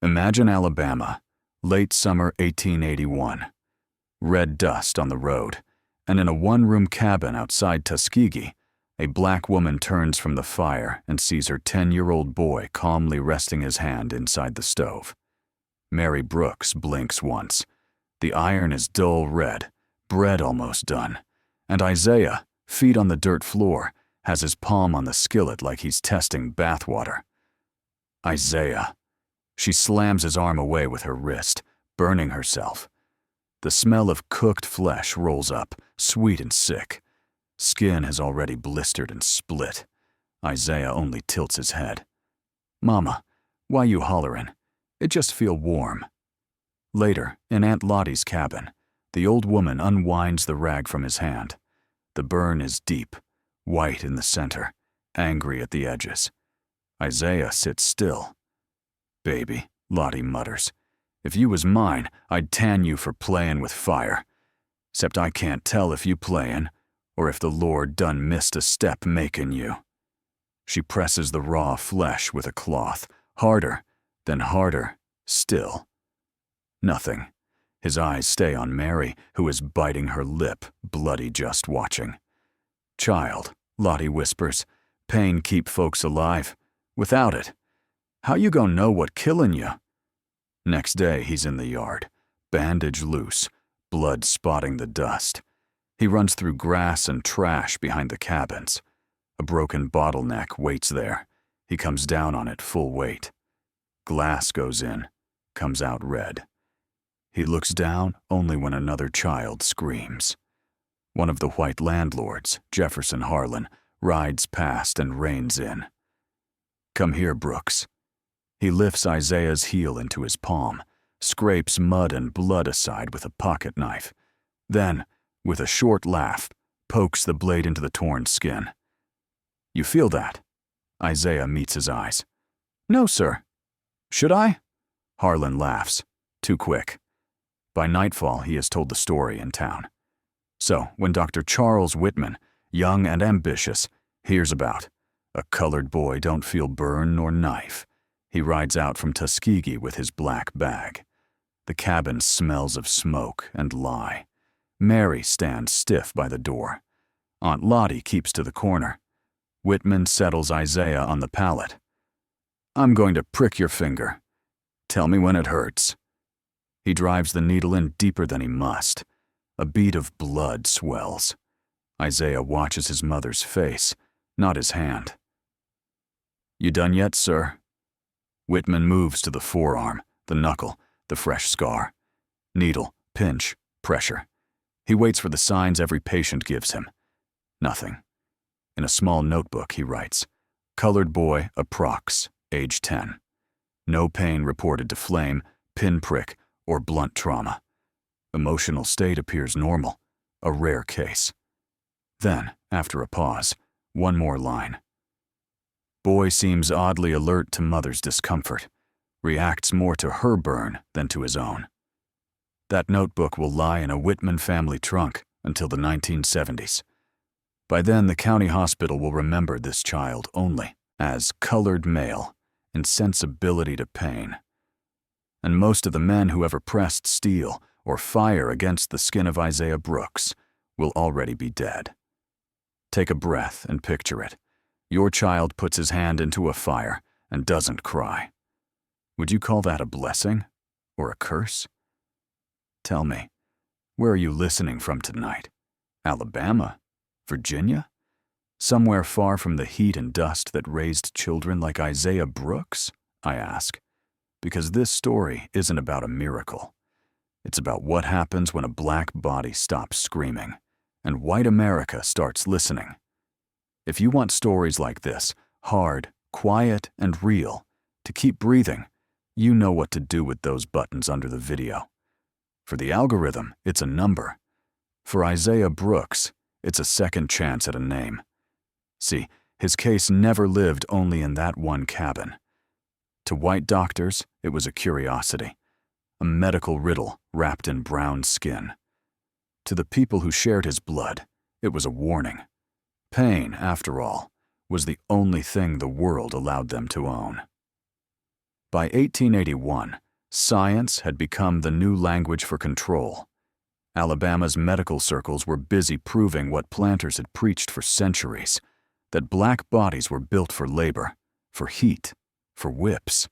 Imagine Alabama, late summer 1881. Red dust on the road, and in a one-room cabin outside Tuskegee, a black woman turns from the fire and sees her 10-year-old boy calmly resting his hand inside the stove. Mary Brooks blinks once. The iron is dull red, bread almost done, and Isaiah, feet on the dirt floor, has his palm on the skillet like he's testing bathwater. Isaiah. She slams his arm away with her wrist, burning herself. The smell of cooked flesh rolls up, sweet and sick. Skin has already blistered and split. Isaiah only tilts his head. "Mama, why you hollerin'? It just feel warm." Later, in Aunt Lottie's cabin, the old woman unwinds the rag from his hand. The burn is deep, white in the center, angry at the edges. Isaiah sits still. "Baby," Lottie mutters, "if you was mine, I'd tan you for playin' with fire. 'Cept I can't tell if you playin', or if the Lord done missed a step makin' you." She presses the raw flesh with a cloth, harder, then harder, still. Nothing. His eyes stay on Mary, who is biting her lip, bloody just watching. "Child," Lottie whispers, "pain keep folks alive. Without it, how you gon' know what killin' you?" Next day, he's in the yard, bandage loose, blood spotting the dust. He runs through grass and trash behind the cabins. A broken bottleneck waits there. He comes down on it full weight. Glass goes in, comes out red. He looks down only when another child screams. One of the white landlords, Jefferson Harlan, rides past and reins in. "Come here, Brooks." He lifts Isaiah's heel into his palm, scrapes mud and blood aside with a pocket knife. Then, with a short laugh, pokes the blade into the torn skin. "You feel that?" Isaiah meets his eyes. "No, sir." "Should I?" Harlan laughs. Too quick. By nightfall, he has told the story in town. So, when Dr. Charles Whitman, young and ambitious, hears about "a colored boy don't feel burn nor knife," he rides out from Tuskegee with his black bag. The cabin smells of smoke and lie. Mary stands stiff by the door. Aunt Lottie keeps to the corner. Whitman settles Isaiah on the pallet. "I'm going to prick your finger. Tell me when it hurts." He drives the needle in deeper than he must. A bead of blood swells. Isaiah watches his mother's face, not his hand. "You done yet, sir?" Whitman moves to the forearm, the knuckle, the fresh scar. Needle, pinch, pressure. He waits for the signs every patient gives him. Nothing. In a small notebook, he writes, "Colored boy, approx, age 10. No pain reported to flame, pinprick, or blunt trauma. Emotional state appears normal, a rare case." Then, after a pause, one more line. "Boy seems oddly alert to mother's discomfort, reacts more to her burn than to his own." That notebook will lie in a Whitman family trunk until the 1970s. By then, the county hospital will remember this child only as colored male, insensibility to pain. And most of the men who ever pressed steel or fire against the skin of Isaiah Brooks will already be dead. Take a breath and picture it. Your child puts his hand into a fire and doesn't cry. Would you call that a blessing or a curse? Tell me, where are you listening from tonight? Alabama? Virginia? Somewhere far from the heat and dust that raised children like Isaiah Brooks? I ask. Because this story isn't about a miracle. It's about what happens when a black body stops screaming and white America starts listening. If you want stories like this, hard, quiet, and real, to keep breathing, you know what to do with those buttons under the video. For the algorithm, it's a number. For Isaiah Brooks, it's a second chance at a name. See, his case never lived only in that one cabin. To white doctors, it was a curiosity, a medical riddle wrapped in brown skin. To the people who shared his blood, it was a warning. Pain, after all, was the only thing the world allowed them to own. By 1881, science had become the new language for control. Alabama's medical circles were busy proving what planters had preached for centuries, that black bodies were built for labor, for heat, for whips.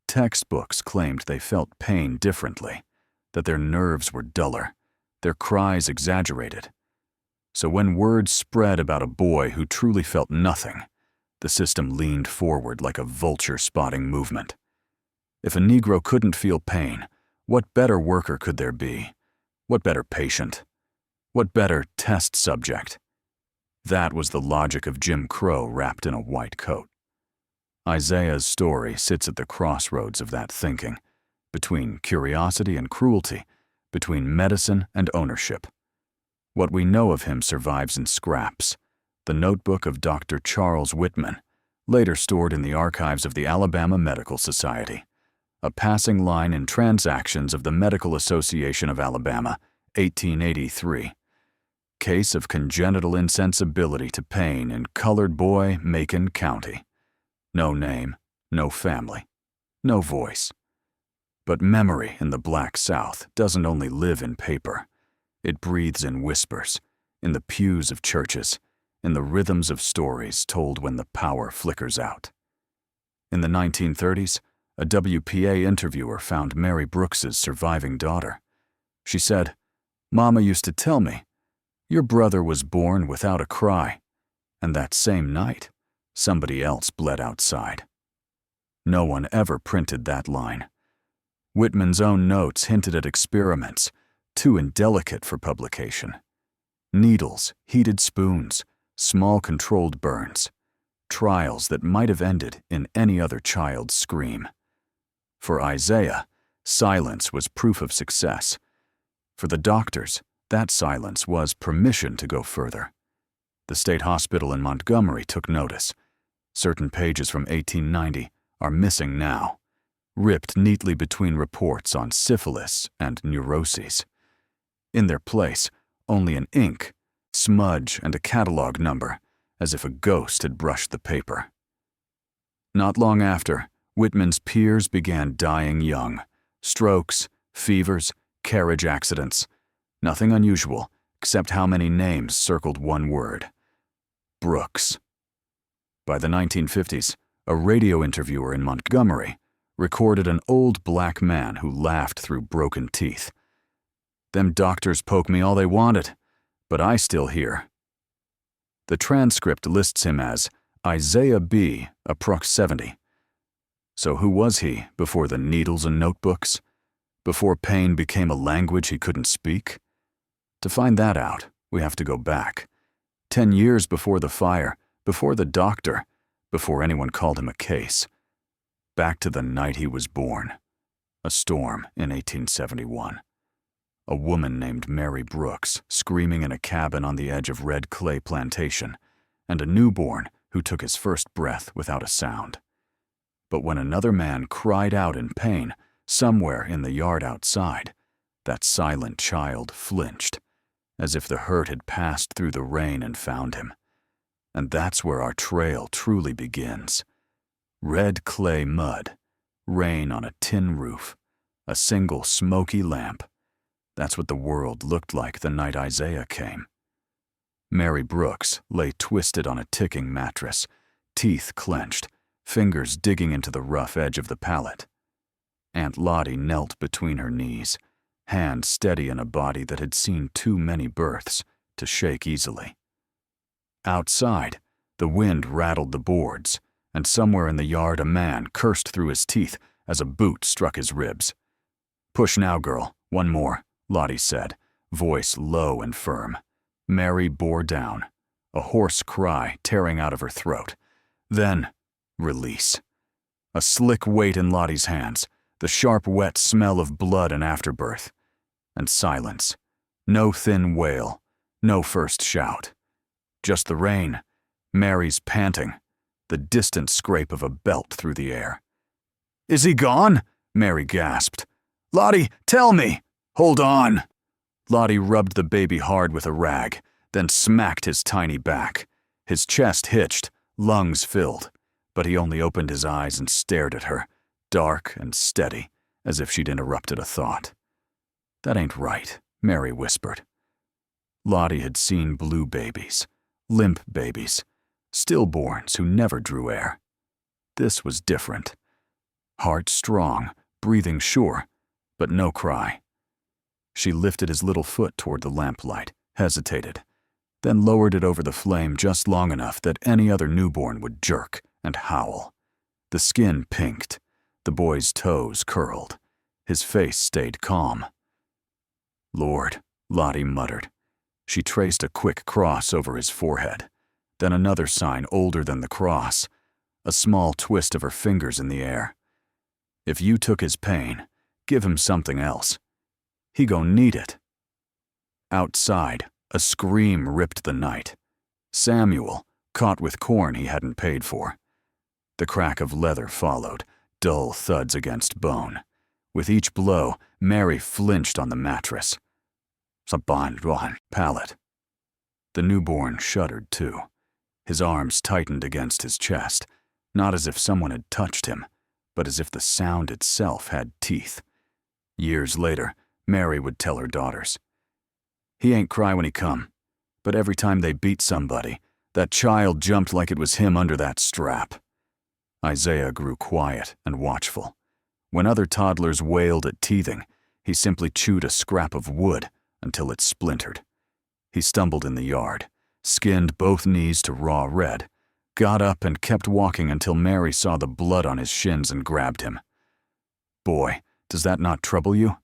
Textbooks claimed they felt pain differently, that their nerves were duller, their cries exaggerated. So when word spread about a boy who truly felt nothing, the system leaned forward like a vulture spotting movement. If a Negro couldn't feel pain, what better worker could there be? What better patient? What better test subject? That was the logic of Jim Crow wrapped in a white coat. Isaiah's story sits at the crossroads of that thinking, between curiosity and cruelty, between medicine and ownership. What we know of him survives in scraps, the notebook of Dr. Charles Whitman, later stored in the archives of the Alabama Medical Society, a passing line in Transactions of the Medical Association of Alabama, 1883. Case of congenital insensibility to pain in colored boy, Macon County. No name, no family, no voice. But memory in the Black South doesn't only live in paper. It breathes in whispers, in the pews of churches, in the rhythms of stories told when the power flickers out. In the 1930s, a WPA interviewer found Mary Brooks's surviving daughter. She said, "Mama used to tell me, your brother was born without a cry, and that same night, somebody else bled outside." No one ever printed that line. Whitman's own notes hinted at experiments, too indelicate for publication. Needles, heated spoons, small controlled burns, trials that might have ended in any other child's scream. For Isaiah, silence was proof of success. For the doctors, that silence was permission to go further. The state hospital in Montgomery took notice. Certain pages from 1890 are missing now, ripped neatly between reports on syphilis and neuroses. In their place, only an ink, smudge, and a catalog number, as if a ghost had brushed the paper. Not long after, Whitman's peers began dying young. Strokes, fevers, carriage accidents. Nothing unusual, except how many names circled one word: Brooks. By the 1950s, a radio interviewer in Montgomery recorded an old black man who laughed through broken teeth. "Them doctors poke me all they wanted, but I still hear." The transcript lists him as Isaiah B., approx 70. So who was he before the needles and notebooks? Before pain became a language he couldn't speak? To find that out, we have to go back. 10 years before the fire, before the doctor, before anyone called him a case. Back to the night he was born. A storm in 1871. A woman named Mary Brooks screaming in a cabin on the edge of Red Clay Plantation, and a newborn who took his first breath without a sound. But when another man cried out in pain somewhere in the yard outside, that silent child flinched, as if the hurt had passed through the rain and found him. And that's where our trail truly begins. Red clay mud, rain on a tin roof, a single smoky lamp. That's what the world looked like the night Isaiah came. Mary Brooks lay twisted on a ticking mattress, teeth clenched, fingers digging into the rough edge of the pallet. Aunt Lottie knelt between her knees, hand steady in a body that had seen too many births to shake easily. Outside, the wind rattled the boards, and somewhere in the yard a man cursed through his teeth as a boot struck his ribs. "Push now, girl, one more," Lottie said, voice low and firm. Mary bore down, a hoarse cry tearing out of her throat. Then, release. A slick weight in Lottie's hands, the sharp wet smell of blood and afterbirth. And silence. No thin wail, no first shout. Just the rain, Mary's panting, the distant scrape of a belt through the air. "Is he gone?" Mary gasped. "Lottie, tell me!" "Hold on!" Lottie rubbed the baby hard with a rag, then smacked his tiny back. His chest hitched, lungs filled, but he only opened his eyes and stared at her, dark and steady, as if she'd interrupted a thought. "That ain't right," Mary whispered. Lottie had seen blue babies, limp babies, stillborns who never drew air. This was different. Heart strong, breathing sure, but no cry. She lifted his little foot toward the lamplight, hesitated, then lowered it over the flame just long enough that any other newborn would jerk and howl. The skin pinked, the boy's toes curled. His face stayed calm. "Lord," Lottie muttered. She traced a quick cross over his forehead, then another sign older than the cross, a small twist of her fingers in the air. "If you took his pain, give him something else. He gon' need it." Outside, a scream ripped the night. Samuel, caught with corn he hadn't paid for. The crack of leather followed, dull thuds against bone. With each blow, Mary flinched on the mattress. Saban pallet. The newborn shuddered too. His arms tightened against his chest, not as if someone had touched him, but as if the sound itself had teeth. Years later, Mary would tell her daughters, "He ain't cry when he come, but every time they beat somebody, that child jumped like it was him under that strap." Isaiah grew quiet and watchful. When other toddlers wailed at teething, he simply chewed a scrap of wood until it splintered. He stumbled in the yard, skinned both knees to raw red, got up and kept walking until Mary saw the blood on his shins and grabbed him. "Boy, does that not trouble you?"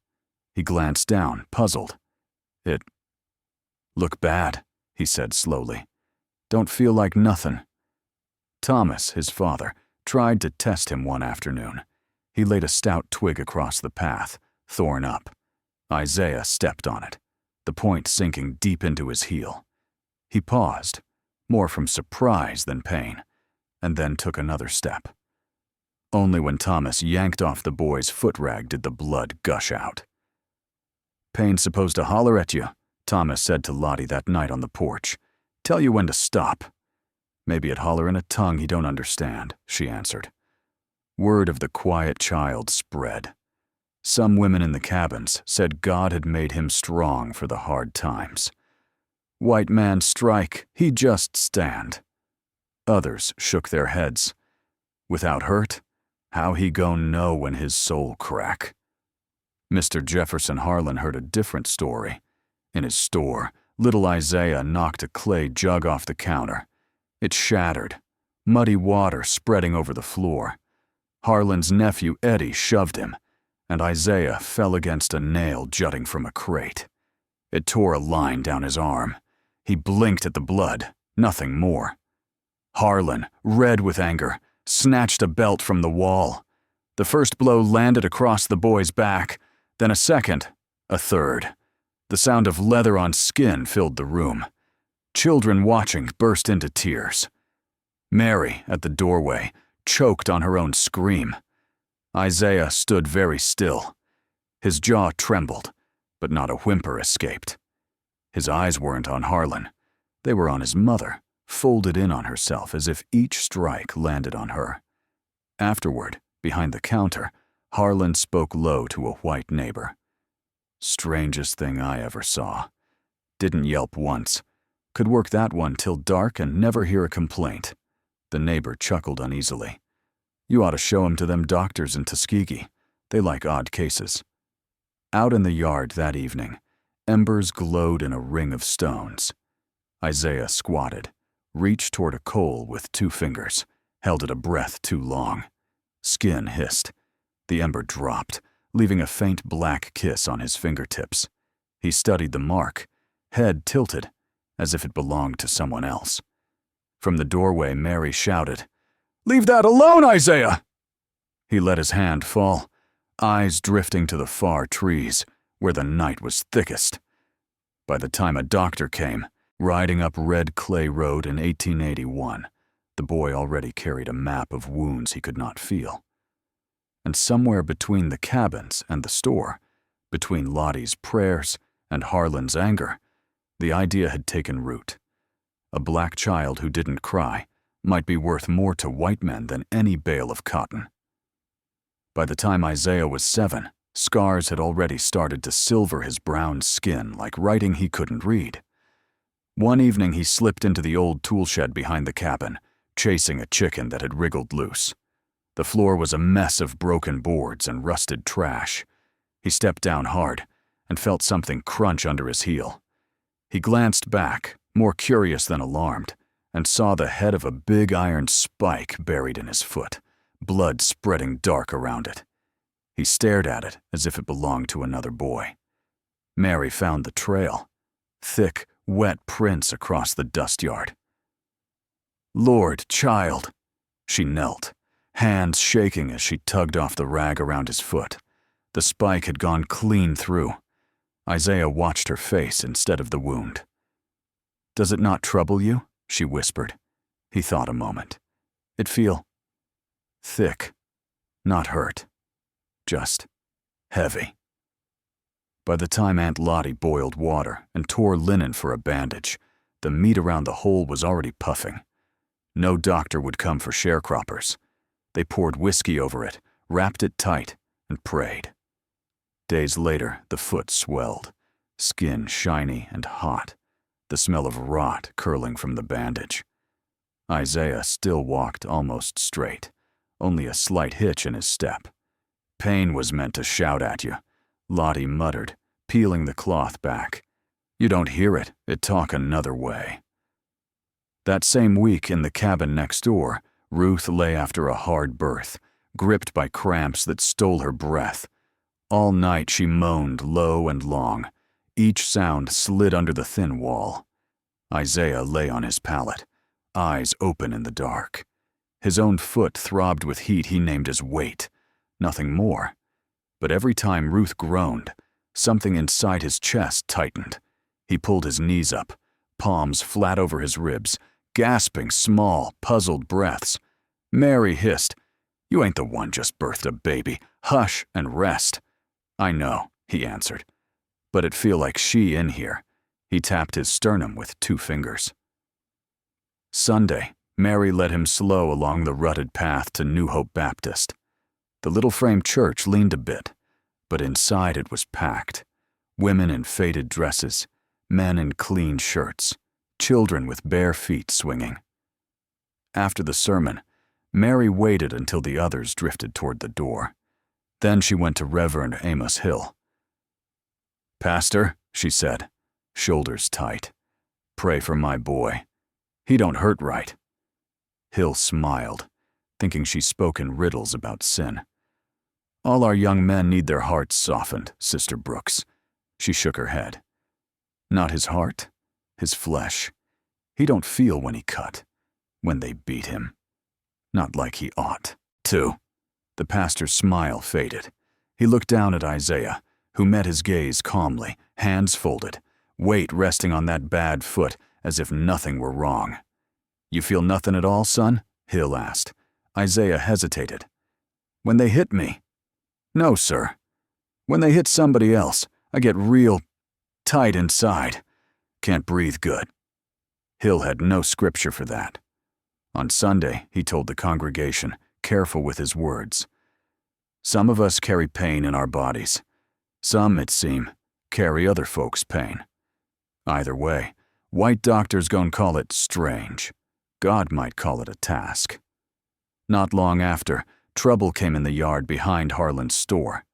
He glanced down, puzzled. "It look bad," he said slowly. "Don't feel like nothin'." Thomas, his father, tried to test him one afternoon. He laid a stout twig across the path, thorn up. Isaiah stepped on it, the point sinking deep into his heel. He paused, more from surprise than pain, and then took another step. Only when Thomas yanked off the boy's foot rag did the blood gush out. "Pain's supposed to holler at you," Thomas said to Lottie that night on the porch. "Tell you when to stop." "Maybe it holler in a tongue he don't understand," she answered. Word of the quiet child spread. Some women in the cabins said God had made him strong for the hard times. "White man strike, he just stand." Others shook their heads. "Without hurt, how he gon' know when his soul crack?" Mr. Jefferson Harlan heard a different story. In his store, little Isaiah knocked a clay jug off the counter. It shattered, muddy water spreading over the floor. Harlan's nephew Eddie shoved him, and Isaiah fell against a nail jutting from a crate. It tore a line down his arm. He blinked at the blood, nothing more. Harlan, red with anger, snatched a belt from the wall. The first blow landed across the boy's back, then a second, a third. The sound of leather on skin filled the room. Children watching burst into tears. Mary, at the doorway, choked on her own scream. Isaiah stood very still. His jaw trembled, but not a whimper escaped. His eyes weren't on Harlan. They were on his mother, folded in on herself as if each strike landed on her. Afterward, behind the counter, Harlan spoke low to a white neighbor. "Strangest thing I ever saw. Didn't yelp once. Could work that one till dark and never hear a complaint." The neighbor chuckled uneasily. "You ought to show him to them doctors in Tuskegee. They like odd cases." Out in the yard that evening, embers glowed in a ring of stones. Isaiah squatted, reached toward a coal with 2 fingers, held it a breath too long. Skin hissed. The ember dropped, leaving a faint black kiss on his fingertips. He studied the mark, head tilted, as if it belonged to someone else. From the doorway, Mary shouted, "Leave that alone, Isaiah!" He let his hand fall, eyes drifting to the far trees, where the night was thickest. By the time a doctor came, riding up Red Clay Road in 1881, the boy already carried a map of wounds he could not feel. And somewhere between the cabins and the store, between Lottie's prayers and Harlan's anger, the idea had taken root. A black child who didn't cry might be worth more to white men than any bale of cotton. By the time Isaiah was 7, scars had already started to silver his brown skin like writing he couldn't read. One evening he slipped into the old tool shed behind the cabin, chasing a chicken that had wriggled loose. The floor was a mess of broken boards and rusted trash. He stepped down hard and felt something crunch under his heel. He glanced back, more curious than alarmed, and saw the head of a big iron spike buried in his foot, blood spreading dark around it. He stared at it as if it belonged to another boy. Mary found the trail, thick, wet prints across the dust yard. "Lord, child," she knelt, hands shaking as she tugged off the rag around his foot. The spike had gone clean through. Isaiah watched her face instead of the wound. "Does it not trouble you?" she whispered. He thought a moment. "It feel thick, not hurt, just heavy." By the time Aunt Lottie boiled water and tore linen for a bandage, the meat around the hole was already puffing. No doctor would come for sharecroppers. They poured whiskey over it, wrapped it tight, and prayed. Days later, the foot swelled, skin shiny and hot, the smell of rot curling from the bandage. Isaiah still walked almost straight, only a slight hitch in his step. "Pain was meant to shout at you," Lottie muttered, peeling the cloth back. "You don't hear it, it talk another way." That same week in the cabin next door, Ruth lay after a hard birth, gripped by cramps that stole her breath. All night she moaned low and long. Each sound slid under the thin wall. Isaiah lay on his pallet, eyes open in the dark. His own foot throbbed with heat he named as weight, nothing more. But every time Ruth groaned, something inside his chest tightened. He pulled his knees up, palms flat over his ribs, gasping small, puzzled breaths. Mary hissed, "You ain't the one just birthed a baby. Hush and rest." "I know," he answered. "But it feel like she in here." He tapped his sternum with 2 fingers. Sunday, Mary led him slow along the rutted path to New Hope Baptist. The little frame church leaned a bit, but inside it was packed. Women in faded dresses, men in clean shirts, children with bare feet swinging. After the sermon, Mary waited until the others drifted toward the door. Then she went to Reverend Amos Hill. "Pastor," she said, shoulders tight, "pray for my boy. He don't hurt right." Hill smiled, thinking she spoke in riddles about sin. "All our young men need their hearts softened, Sister Brooks." She shook her head. "Not his heart, his flesh. He don't feel when he cut, when they beat him. Not like he ought to." The pastor's smile faded. He looked down at Isaiah, who met his gaze calmly, hands folded, weight resting on that bad foot as if nothing were wrong. "You feel nothing at all, son?" Hill asked. Isaiah hesitated. "When they hit me?" "No, sir. When they hit somebody else, I get real tight inside. Can't breathe good." Hill had no scripture for that. On Sunday, he told the congregation, careful with his words, "Some of us carry pain in our bodies. Some, it seem, carry other folks' pain. Either way, white doctors gon' call it strange. God might call it a task." Not long after, trouble came in the yard behind Harlan's store.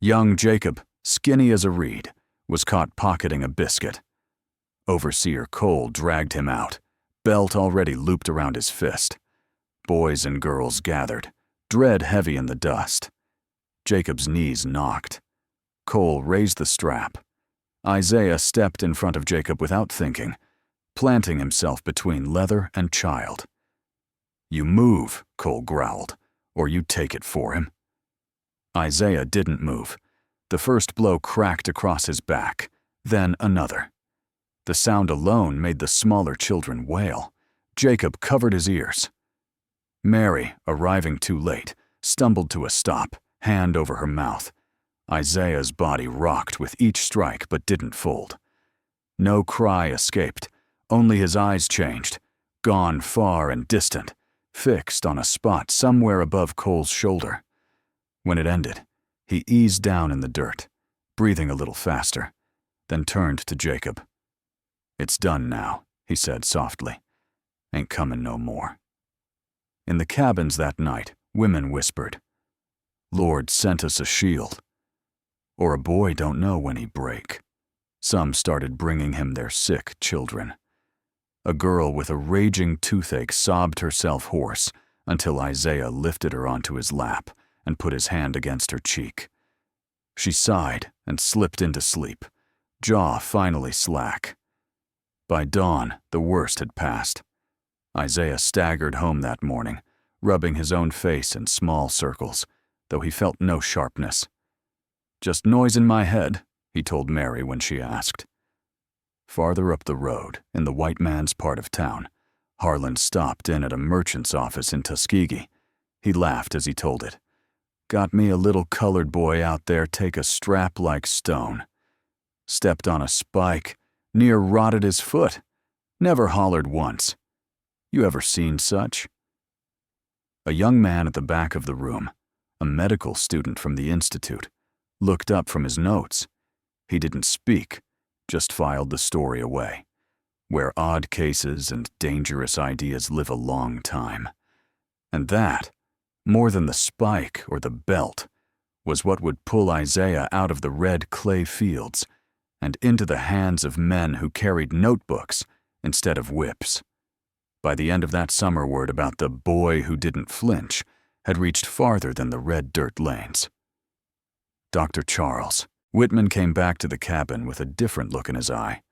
Young Jacob, skinny as a reed, was caught pocketing a biscuit. Overseer Cole dragged him out, belt already looped around his fist. Boys and girls gathered, dread heavy in the dust. Jacob's knees knocked. Cole raised the strap. Isaiah stepped in front of Jacob without thinking, planting himself between leather and child. "You move," Cole growled, "or you take it for him." Isaiah didn't move. The first blow cracked across his back, then another. The sound alone made the smaller children wail. Jacob covered his ears. Mary, arriving too late, stumbled to a stop, hand over her mouth. Isaiah's body rocked with each strike but didn't fold. No cry escaped, only his eyes changed, gone far and distant, fixed on a spot somewhere above Cole's shoulder. When it ended, he eased down in the dirt, breathing a little faster, then turned to Jacob. "It's done now," he said softly. "Ain't comin' no more." In the cabins that night, women whispered, "Lord sent us a shield," or "A boy don't know when he break." Some started bringing him their sick children. A girl with a raging toothache sobbed herself hoarse until Isaiah lifted her onto his lap and put his hand against her cheek. She sighed and slipped into sleep, jaw finally slack. By dawn, the worst had passed. Isaiah staggered home that morning, rubbing his own face in small circles, though he felt no sharpness. "Just noise in my head," he told Mary when she asked. Farther up the road, in the white man's part of town, Harlan stopped in at a merchant's office in Tuskegee. He laughed as he told it. "Got me a little colored boy out there take a strap like stone. Stepped on a spike, near rotted his foot. Never hollered once. You ever seen such?" A young man at the back of the room, a medical student from the institute, looked up from his notes. He didn't speak, just filed the story away, where odd cases and dangerous ideas live a long time. And that, more than the spike or the belt, was what would pull Isaiah out of the red clay fields and into the hands of men who carried notebooks instead of whips. By the end of that summer, word about the boy who didn't flinch had reached farther than the red dirt lanes. Dr. Charles. Whitman came back to the cabin with a different look in his eye,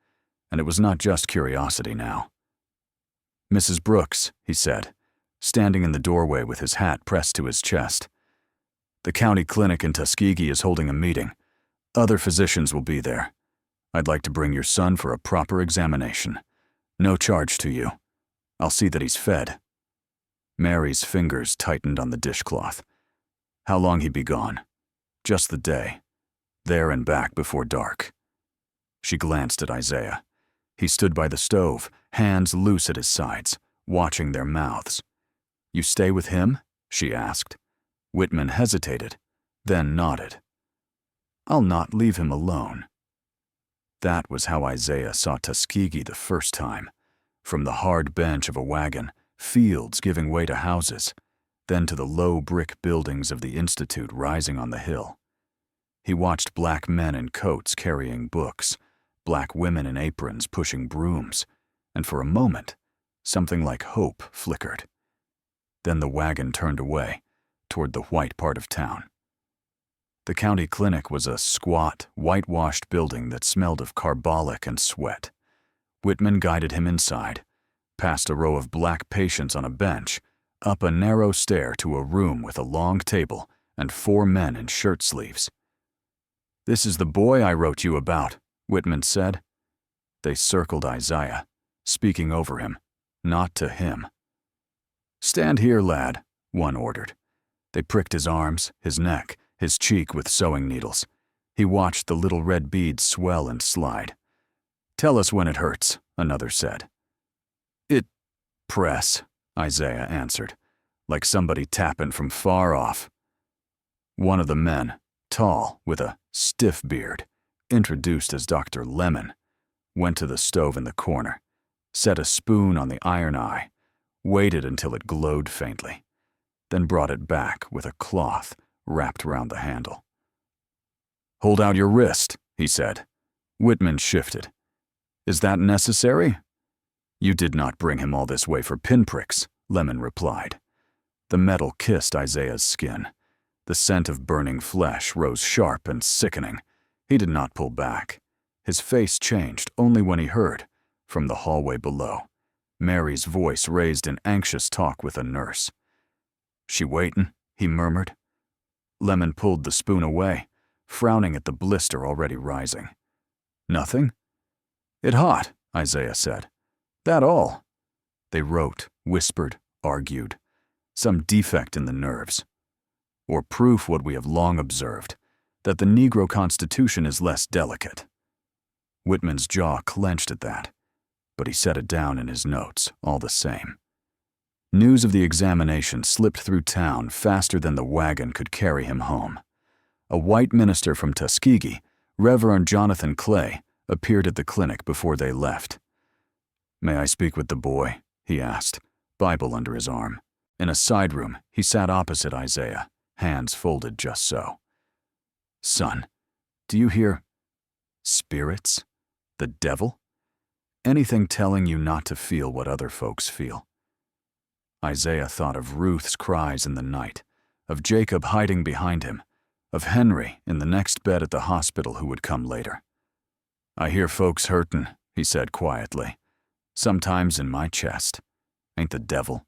and it was not just curiosity now. "Mrs. Brooks," he said, standing in the doorway with his hat pressed to his chest. "The county clinic in Tuskegee is holding a meeting. Other physicians will be there. I'd like to bring your son for a proper examination. No charge to you. I'll see that he's fed." Mary's fingers tightened on the dishcloth. "How long he be gone?" "Just the day. There and back before dark." She glanced at Isaiah. He stood by the stove, hands loose at his sides, watching their mouths. "You stay with him?" she asked. Whitman hesitated, then nodded. "I'll not leave him alone." That was how Isaiah saw Tuskegee the first time, from the hard bench of a wagon, fields giving way to houses, then to the low brick buildings of the institute rising on the hill. He watched black men in coats carrying books, black women in aprons pushing brooms, and for a moment, something like hope flickered. Then the wagon turned away, toward the white part of town. The county clinic was a squat, whitewashed building that smelled of carbolic and sweat. Whitman guided him inside, past a row of black patients on a bench, up a narrow stair to a room with a long table and 4 men in shirt sleeves. "This is the boy I wrote you about," Whitman said. They circled Isaiah, speaking over him, not to him. "Stand here, lad," one ordered. They pricked his arms, his neck, his cheek with sewing needles. He watched the little red beads swell and slide. "Tell us when it hurts," another said. "It press," Isaiah answered, like somebody tapping from far off. One of the men, tall, with a stiff beard, introduced as Dr. Lemon, went to the stove in the corner, set a spoon on the iron eye, waited until it glowed faintly, then brought it back with a cloth wrapped around the handle. "Hold out your wrist," he said. Whitman shifted. "Is that necessary?" "You did not bring him all this way for pinpricks," Lemon replied. The metal kissed Isaiah's skin. The scent of burning flesh rose sharp and sickening. He did not pull back. His face changed only when he heard, from the hallway below, Mary's voice raised in anxious talk with a nurse. "She waitin'?" he murmured. Lemon pulled the spoon away, frowning at the blister already rising. "Nothing?" "It hot," Isaiah said. "That all." They wrote, whispered, argued. Some defect in the nerves. Or proof what we have long observed, that the Negro Constitution is less delicate. Whitman's jaw clenched at that, but he set it down in his notes all the same. News of the examination slipped through town faster than the wagon could carry him home. A white minister from Tuskegee, Reverend Jonathan Clay, appeared at the clinic before they left. "May I speak with the boy?" he asked, Bible under his arm. In a side room, he sat opposite Isaiah, hands folded just so. "Son, do you hear spirits? The devil? Anything telling you not to feel what other folks feel?" Isaiah thought of Ruth's cries in the night, of Jacob hiding behind him, of Henry in the next bed at the hospital who would come later. "I hear folks hurtin'," he said quietly. "Sometimes in my chest. Ain't the devil.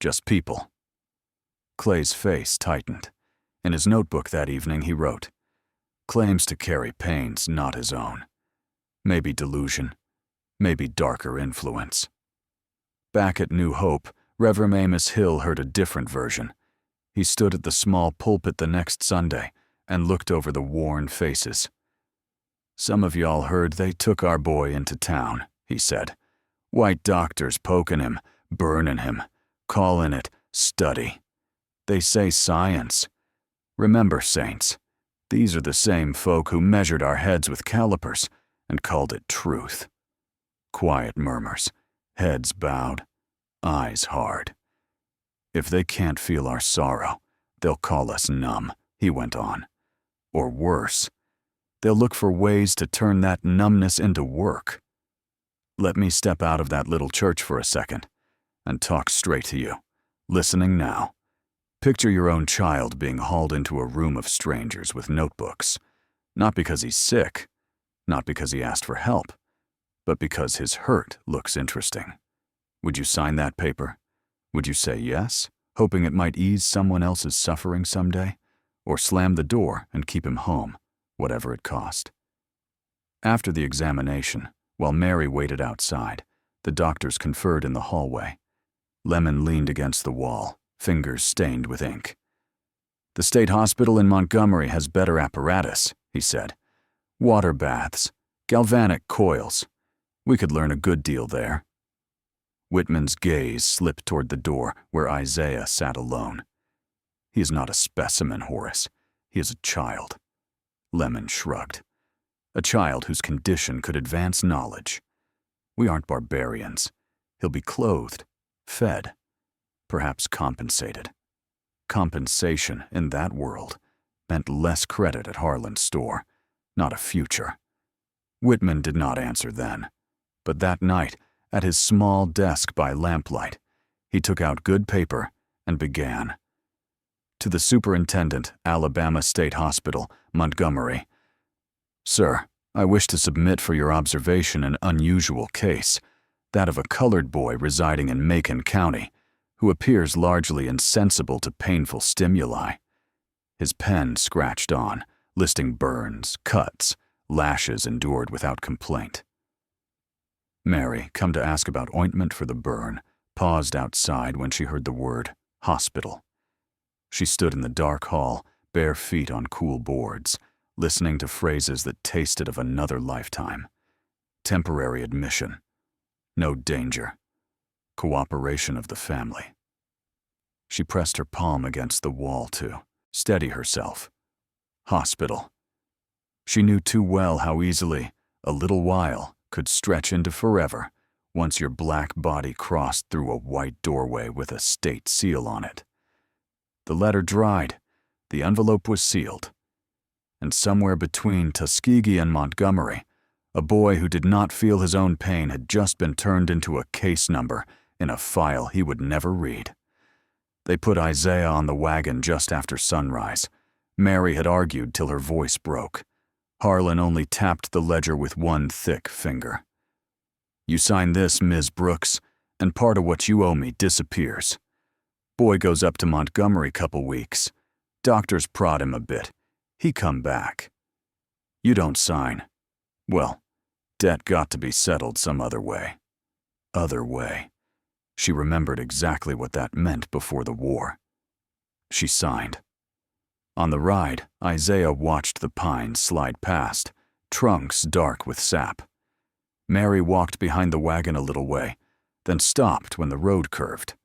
Just people." Clay's face tightened. In his notebook that evening he wrote, "Claims to carry pains not his own. Maybe delusion. Maybe darker influence." Back at New Hope, Reverend Amos Hill heard a different version. He stood at the small pulpit the next Sunday and looked over the worn faces. "Some of y'all heard they took our boy into town," he said. "White doctors poking him, burning him, calling it study. They say science. Remember, saints, these are the same folk who measured our heads with calipers and called it truth." Quiet murmurs, heads bowed, eyes hard. "If they can't feel our sorrow, they'll call us numb," he went on. "Or worse, they'll look for ways to turn that numbness into work. Let me step out of that little church for a second and talk straight to you, listening now. Picture your own child being hauled into a room of strangers with notebooks, not because he's sick, not because he asked for help, but because his hurt looks interesting. Would you sign that paper? Would you say yes, hoping it might ease someone else's suffering someday, or slam the door and keep him home, whatever it cost?" After the examination, while Mary waited outside, the doctors conferred in the hallway. Lemon leaned against the wall, fingers stained with ink. "The state hospital in Montgomery has better apparatus," he said. "Water baths, galvanic coils. We could learn a good deal there." Whitman's gaze slipped toward the door where Isaiah sat alone. "He is not a specimen, Horace. He is a child." Lemon shrugged. "A child whose condition could advance knowledge. We aren't barbarians. He'll be clothed, fed, perhaps compensated." Compensation in that world meant less credit at Harlan's store, not a future. Whitman did not answer then, but that night, at his small desk by lamplight, he took out good paper and began. To the Superintendent, Alabama State Hospital, Montgomery. "Sir, I wish to submit for your observation an unusual case, that of a colored boy residing in Macon County, who appears largely insensible to painful stimuli." His pen scratched on, listing burns, cuts, lashes endured without complaint. Mary, come to ask about ointment for the burn, paused outside when she heard the word hospital. She stood in the dark hall, bare feet on cool boards, listening to phrases that tasted of another lifetime. Temporary admission. No danger. Cooperation of the family. She pressed her palm against the wall to steady herself. Hospital. She knew too well how easily a little while could stretch into forever once your black body crossed through a white doorway with a state seal on it. The letter dried, the envelope was sealed, and somewhere between Tuskegee and Montgomery, a boy who did not feel his own pain had just been turned into a case number in a file he would never read. They put Isaiah on the wagon just after sunrise. Mary had argued till her voice broke. Harlan only tapped the ledger with one thick finger. "You sign this, Ms. Brooks, and part of what you owe me disappears. Boy goes up to Montgomery couple weeks. Doctors prod him a bit. He come back. You don't sign. Well, debt got to be settled some other way." Other way. She remembered exactly what that meant before the war. She signed. On the ride, Isaiah watched the pines slide past, trunks dark with sap. Mary walked behind the wagon a little way, then stopped when the road curved.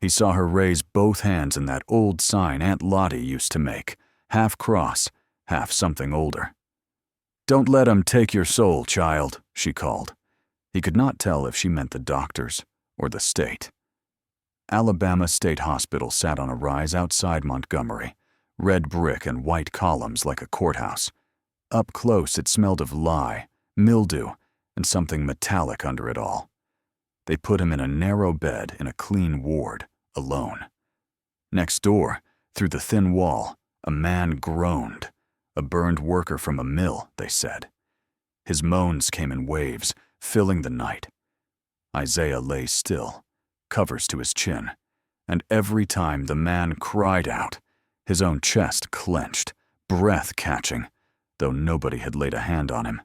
He saw her raise both hands in that old sign Aunt Lottie used to make, half cross, half something older. "Don't let 'em take your soul, child," she called. He could not tell if she meant the doctors or the state. Alabama State Hospital sat on a rise outside Montgomery, red brick and white columns like a courthouse. Up close it smelled of lye, mildew, and something metallic under it all. They put him in a narrow bed in a clean ward, alone. Next door, through the thin wall, a man groaned. A burned worker from a mill, they said. His moans came in waves, filling the night. Isaiah lay still, covers to his chin, and every time the man cried out, his own chest clenched, breath catching, though nobody had laid a hand on him.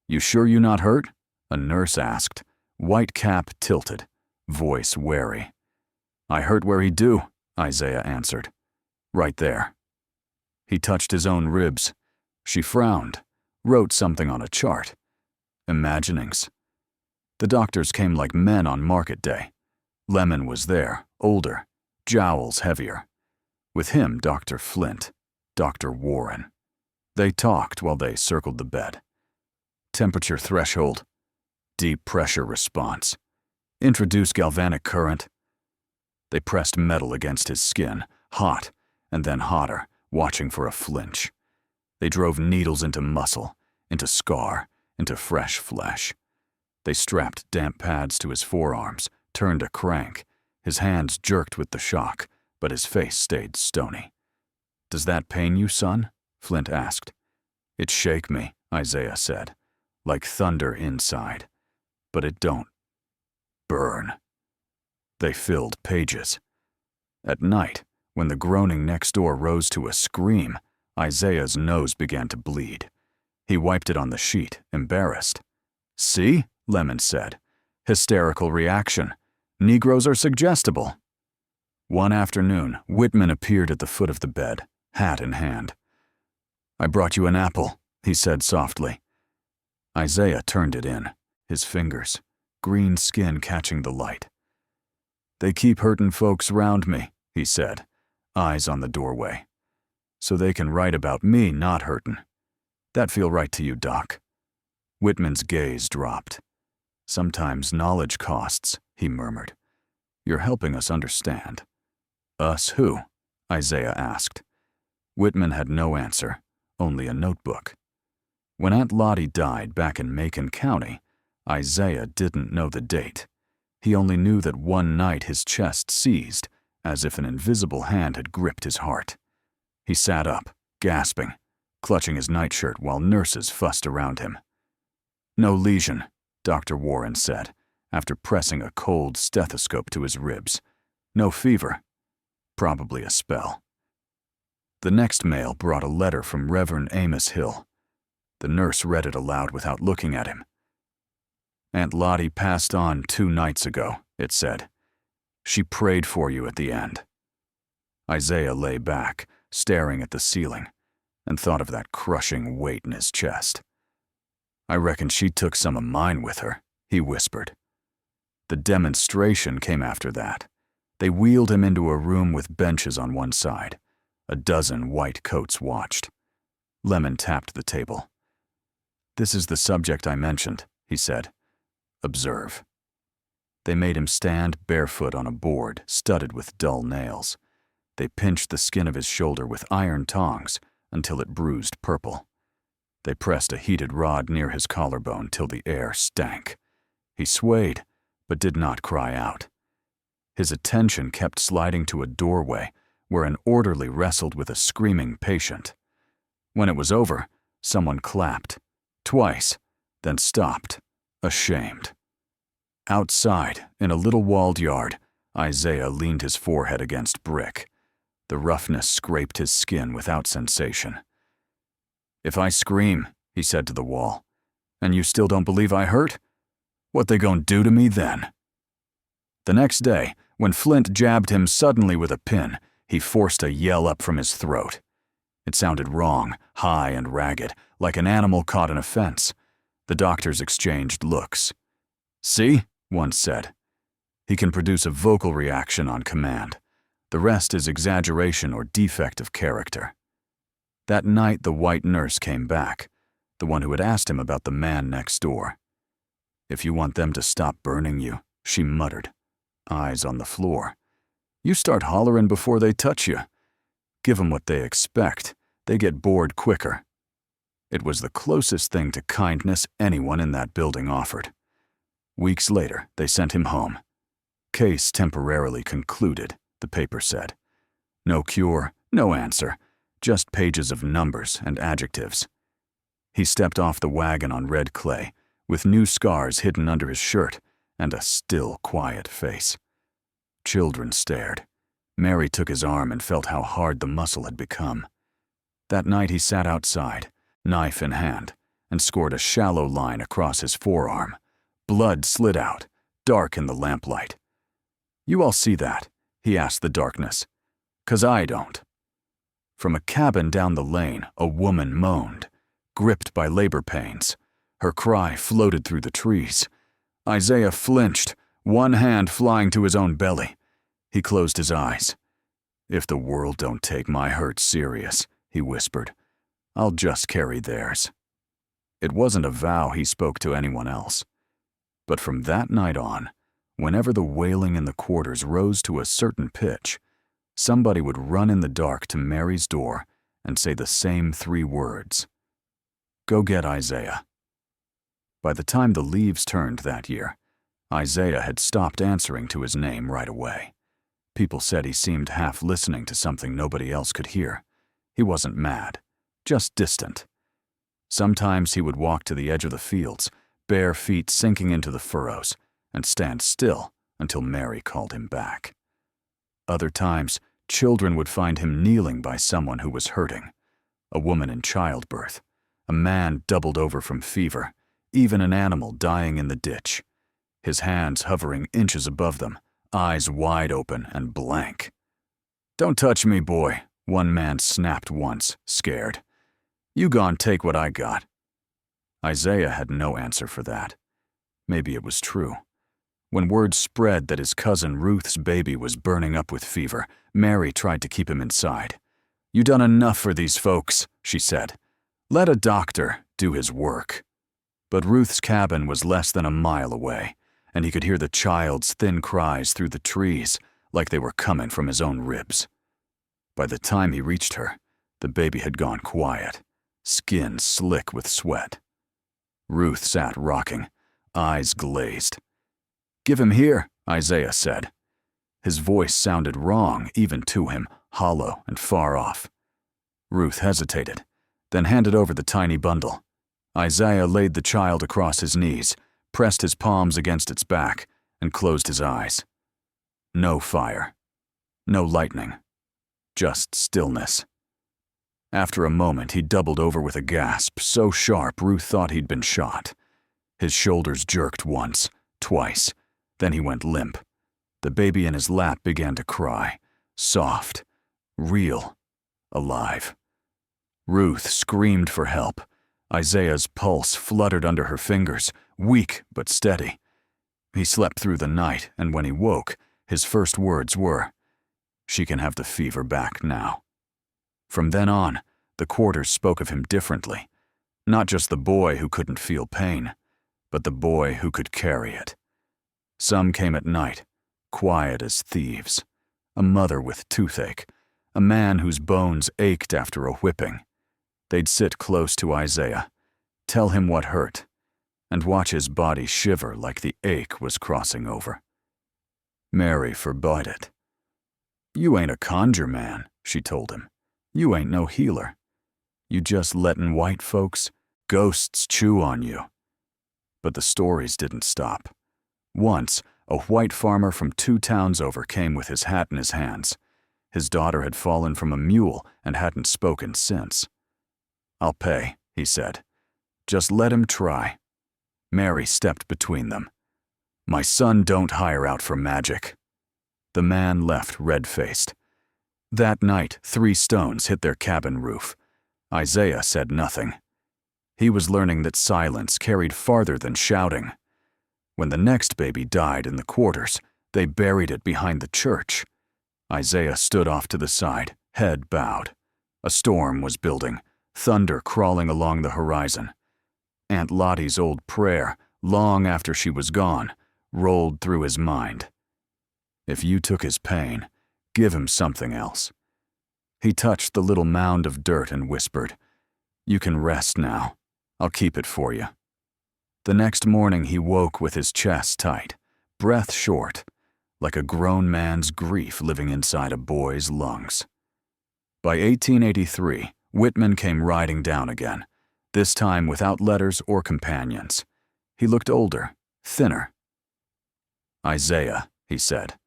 "You sure you not hurt?" a nurse asked, white cap tilted, voice wary. "I hurt where he do," Isaiah answered. "Right there." He touched his own ribs. She frowned, wrote something on a chart. Imaginings. The doctors came like men on market day. Lemon was there, older, jowls heavier. With him, Dr. Flint, Dr. Warren. They talked while they circled the bed. Temperature threshold. Deep pressure response. Introduce galvanic current. They pressed metal against his skin, hot, and then hotter, watching for a flinch. They drove needles into muscle, into scar, into fresh flesh. They strapped damp pads to his forearms, turned a crank. His hands jerked with the shock, but his face stayed stony. "Does that pain you, son?" Flint asked. "It shake me," Isaiah said, "like thunder inside. But it don't burn." They filled pages. At night, when the groaning next door rose to a scream, Isaiah's nose began to bleed. He wiped it on the sheet, embarrassed. "See?" Lemon said. "Hysterical reaction. Negroes are suggestible." One afternoon, Whitman appeared at the foot of the bed, hat in hand. "I brought you an apple," he said softly. Isaiah turned it in, his fingers, green skin catching the light. "They keep hurtin' folks round me," he said, eyes on the doorway. "So they can write about me not hurtin'. That feel right to you, Doc?" Whitman's gaze dropped. "Sometimes knowledge costs," he murmured. "You're helping us understand." "Us who?" Isaiah asked. Whitman had no answer, only a notebook. When Aunt Lottie died back in Macon County, Isaiah didn't know the date. He only knew that one night his chest seized, as if an invisible hand had gripped his heart. He sat up, gasping, clutching his nightshirt while nurses fussed around him. "No lesion," Dr. Warren said, after pressing a cold stethoscope to his ribs. "No fever. Probably a spell." The next mail brought a letter from Reverend Amos Hill. The nurse read it aloud without looking at him. "Aunt Lottie passed on 2 nights ago," it said. "She prayed for you at the end." Isaiah lay back, staring at the ceiling, and thought of that crushing weight in his chest. "I reckon she took some of mine with her," he whispered. The demonstration came after that. They wheeled him into a room with benches on one side. A dozen white coats watched. Lemon tapped the table. "This is the subject I mentioned," he said. "Observe." They made him stand barefoot on a board studded with dull nails. They pinched the skin of his shoulder with iron tongs until it bruised purple. They pressed a heated rod near his collarbone till the air stank. He swayed, but did not cry out. His attention kept sliding to a doorway where an orderly wrestled with a screaming patient. When it was over, someone clapped, twice, then stopped, ashamed. Outside, in a little walled yard, Isaiah leaned his forehead against brick. The roughness scraped his skin without sensation. "If I scream," he said to the wall, "and you still don't believe I hurt, what they gonna do to me then?" The next day, when Flint jabbed him suddenly with a pin, he forced a yell up from his throat. It sounded wrong, high and ragged, like an animal caught in a fence. The doctors exchanged looks. "See?" one said. He can produce a vocal reaction on command. The rest is exaggeration or defect of character. That night, the white nurse came back, the one who had asked him about the man next door. "If you want them to stop burning you," she muttered, eyes on the floor, "you start hollering before they touch you. Give 'em what they expect. They get bored quicker." It was the closest thing to kindness anyone in that building offered. Weeks later, they sent him home. Case temporarily concluded, the paper said. No cure, no answer, just pages of numbers and adjectives. He stepped off the wagon on red clay, with new scars hidden under his shirt and a still, quiet face. Children stared. Mary took his arm and felt how hard the muscle had become. That night he sat outside, knife in hand, and scored a shallow line across his forearm. Blood slid out, dark in the lamplight. "You all see that?" he asked the darkness. "'Cause I don't." From a cabin down the lane, a woman moaned, gripped by labor pains. Her cry floated through the trees. Isaiah flinched, one hand flying to his own belly. He closed his eyes. "If the world don't take my hurt serious," he whispered, "I'll just carry theirs." It wasn't a vow he spoke to anyone else. But from that night on, whenever the wailing in the quarters rose to a certain pitch, somebody would run in the dark to Mary's door and say the same 3 words. "Go get Isaiah." By the time the leaves turned that year, Isaiah had stopped answering to his name right away. People said he seemed half listening to something nobody else could hear. He wasn't mad, just distant. Sometimes he would walk to the edge of the fields, bare feet sinking into the furrows, and stand still until Mary called him back. Other times, children would find him kneeling by someone who was hurting. A woman in childbirth, a man doubled over from fever, even an animal dying in the ditch. His hands hovering inches above them, eyes wide open and blank. "Don't touch me, boy," one man snapped once, scared. "You gon' take what I got." Isaiah had no answer for that. Maybe it was true. When word spread that his cousin Ruth's baby was burning up with fever, Mary tried to keep him inside. "You done enough for these folks," she said. "Let a doctor do his work." But Ruth's cabin was less than a mile away, and he could hear the child's thin cries through the trees like they were coming from his own ribs. By the time he reached her, the baby had gone quiet, skin slick with sweat. Ruth sat rocking, eyes glazed. "Give him here," Isaiah said. His voice sounded wrong even to him, hollow and far off. Ruth hesitated, then handed over the tiny bundle. Isaiah laid the child across his knees, pressed his palms against its back, and closed his eyes. No fire. No lightning. Just stillness. After a moment, he doubled over with a gasp so sharp Ruth thought he'd been shot. His shoulders jerked once, twice, then he went limp. The baby in his lap began to cry, soft, real, alive. Ruth screamed for help. Isaiah's pulse fluttered under her fingers, weak but steady. He slept through the night, and when he woke, his first words were, "She can have the fever back now." From then on, the quarters spoke of him differently. Not just the boy who couldn't feel pain, but the boy who could carry it. Some came at night, quiet as thieves. A mother with toothache, a man whose bones ached after a whipping. They'd sit close to Isaiah, tell him what hurt, and watch his body shiver like the ache was crossing over. Mary forbade it. "You ain't a conjure man," she told him. "You ain't no healer. You just lettin' white folks, ghosts chew on you." But the stories didn't stop. Once, a white farmer from 2 towns over came with his hat in his hands. His daughter had fallen from a mule and hadn't spoken since. "I'll pay," he said. "Just let him try." Mary stepped between them. "My son don't hire out for magic." The man left red-faced. That night, 3 stones hit their cabin roof. Isaiah said nothing. He was learning that silence carried farther than shouting. When the next baby died in the quarters, They buried it behind the church. Isaiah stood off to the side, head bowed. A storm was building, thunder crawling along the horizon. Aunt Lottie's old prayer, long after she was gone, rolled through his mind. If you took his pain, give him something else. He touched the little mound of dirt and whispered, "You can rest now. I'll keep it for you." The next morning he woke with his chest tight, breath short, like a grown man's grief living inside a boy's lungs. By 1883, Whitman came riding down again, this time without letters or companions. He looked older, thinner. "Isaiah," he said,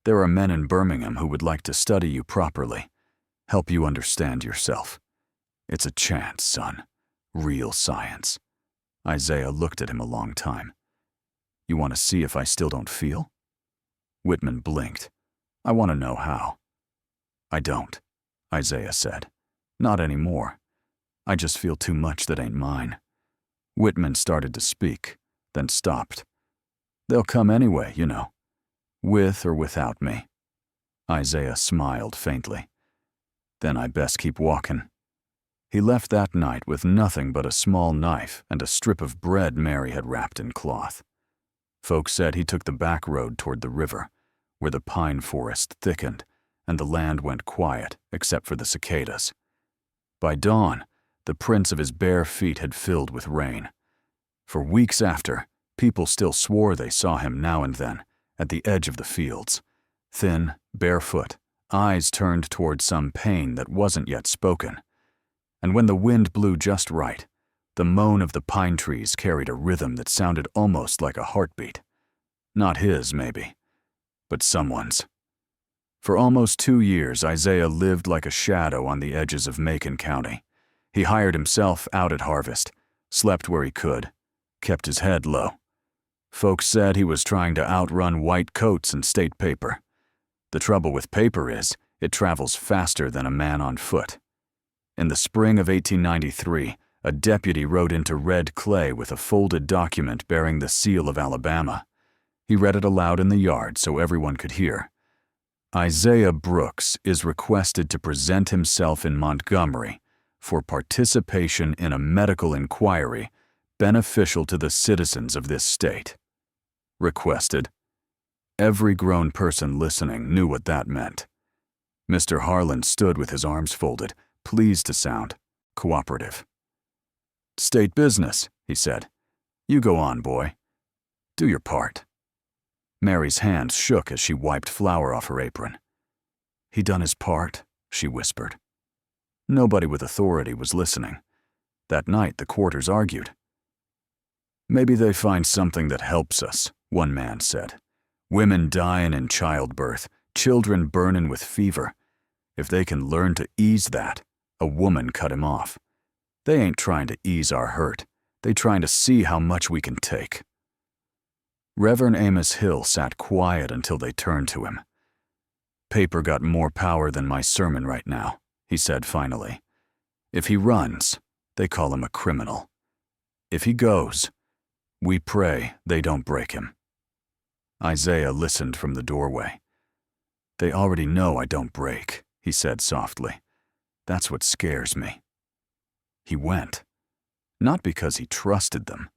"there are men in Birmingham who would like to study you properly, help you understand yourself. It's a chance, son. Real science." Isaiah looked at him a long time. "You want to see if I still don't feel?" Whitman blinked. "I want to know how." "I don't," Isaiah said. "Not anymore. I just feel too much that ain't mine." Whitman started to speak, then stopped. "They'll come anyway, you know, with or without me." Isaiah smiled faintly. "Then I best keep walking." He left that night with nothing but a small knife and a strip of bread Mary had wrapped in cloth. Folks said he took the back road toward the river, where the pine forest thickened and the land went quiet except for the cicadas. By dawn, the prints of his bare feet had filled with rain. For weeks after, people still swore they saw him now and then at the edge of the fields, thin, barefoot, eyes turned toward some pain that wasn't yet spoken. And when the wind blew just right, the moan of the pine trees carried a rhythm that sounded almost like a heartbeat. Not his, maybe, but someone's. For almost 2 years, Isaiah lived like a shadow on the edges of Macon County. He hired himself out at harvest, slept where he could, kept his head low. Folks said he was trying to outrun white coats and state paper. The trouble with paper is, it travels faster than a man on foot. In the spring of 1893, a deputy rode into Red Clay with a folded document bearing the seal of Alabama. He read it aloud in the yard so everyone could hear. "Isaiah Brooks is requested to present himself in Montgomery for participation in a medical inquiry beneficial to the citizens of this state." Requested. Every grown person listening knew what that meant. Mr. Harlan stood with his arms folded, pleased to sound cooperative. "State business," he said. "You go on, boy. Do your part." Mary's hands shook as she wiped flour off her apron. "He done his part," she whispered. Nobody with authority was listening. That night the quarters argued. "Maybe they find something that helps us," one man said. "Women dying in childbirth, children burning with fever. If they can learn to ease that," a woman cut him off. "They ain't trying to ease our hurt. They trying to see how much we can take." Reverend Amos Hill sat quiet until they turned to him. "Paper got more power than my sermon right now," he said finally. "If he runs, they call him a criminal. If he goes, we pray they don't break him." Isaiah listened from the doorway. "They already know I don't break," he said softly. "That's what scares me." He went. Not because he trusted them,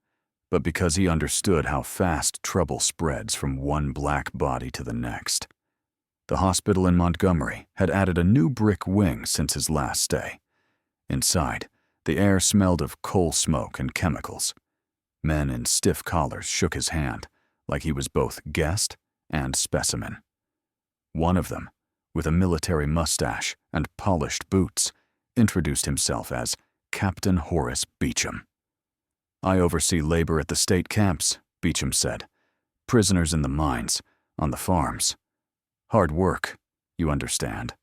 but because he understood how fast trouble spreads from one black body to the next. The hospital in Montgomery had added a new brick wing since his last stay. Inside, the air smelled of coal smoke and chemicals. Men in stiff collars shook his hand, like he was both guest and specimen. One of them, with a military mustache and polished boots, introduced himself as Captain Horace Beecham. "I oversee labor at the state camps," Beecham said. "Prisoners in the mines, on the farms. Hard work, you understand.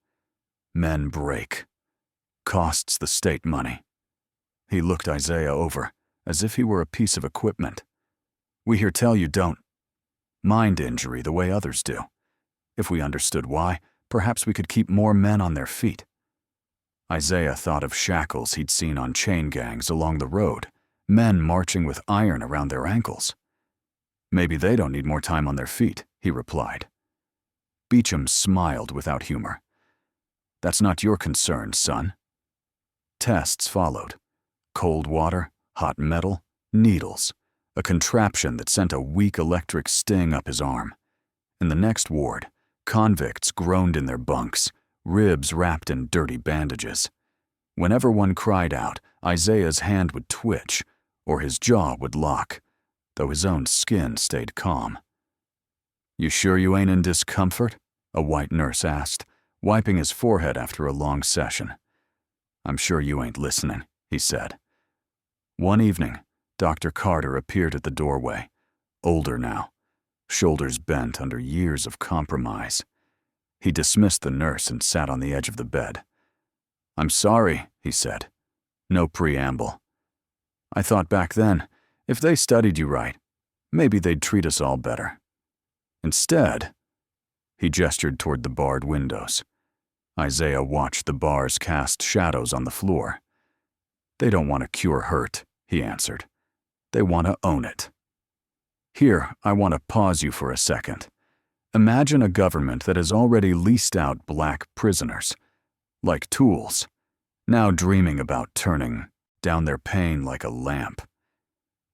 Men break. Costs the state money." He looked Isaiah over, as if he were a piece of equipment. "We hear tell you don't. Mind injury the way others do. If we understood why, perhaps we could keep more men on their feet." Isaiah thought of shackles he'd seen on chain gangs along the road, men marching with iron around their ankles. "Maybe they don't need more time on their feet," he replied. Beecham smiled without humor. That's not your concern, son. Tests followed. Cold water, hot metal, needles, a contraption that sent a weak electric sting up his arm. In the next ward, convicts groaned in their bunks, ribs wrapped in dirty bandages. Whenever one cried out, Isaiah's hand would twitch, or his jaw would lock, though his own skin stayed calm. You sure you ain't in discomfort? A white nurse asked, wiping his forehead after a long session. I'm sure you ain't listening, he said. One evening, Dr. Carter appeared at the doorway, older now, shoulders bent under years of compromise. He dismissed the nurse and sat on the edge of the bed. I'm sorry, he said. No preamble. I thought back then, if they studied you right, maybe they'd treat us all better. Instead, he gestured toward the barred windows. Isaiah watched the bars cast shadows on the floor. They don't want to cure hurt, he answered. They want to own it. Here, I want to pause you for a second. Imagine a government that has already leased out black prisoners, like tools, now dreaming about turning down their pain like a lamp.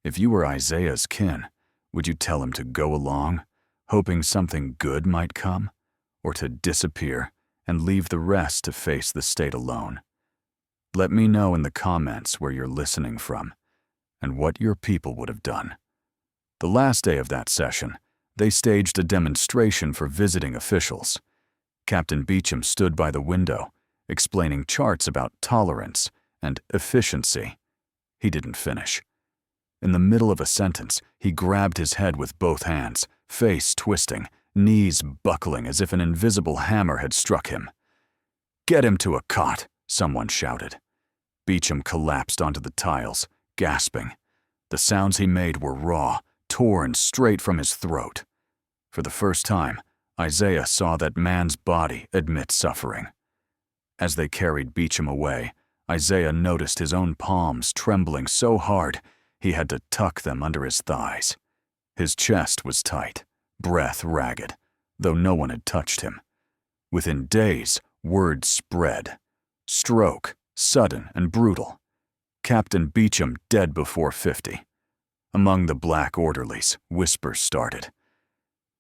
If you were Isaiah's kin, would you tell him to go along, hoping something good might come, or to disappear and leave the rest to face the state alone? Let me know in the comments where you're listening from, and what your people would have done. The last day of that session, they staged a demonstration for visiting officials. Captain Beecham stood by the window, explaining charts about tolerance and efficiency. He didn't finish. In the middle of a sentence, he grabbed his head with both hands, face twisting, knees buckling as if an invisible hammer had struck him. Get him to a cot, someone shouted. Beecham collapsed onto the tiles, gasping. The sounds he made were raw, torn straight from his throat. For the first time, Isaiah saw that man's body admit suffering. As they carried Beecham away, Isaiah noticed his own palms trembling so hard he had to tuck them under his thighs. His chest was tight, breath ragged, though no one had touched him. Within days, word spread. Stroke, sudden and brutal. Captain Beecham dead before 50. Among the black orderlies, whispers started.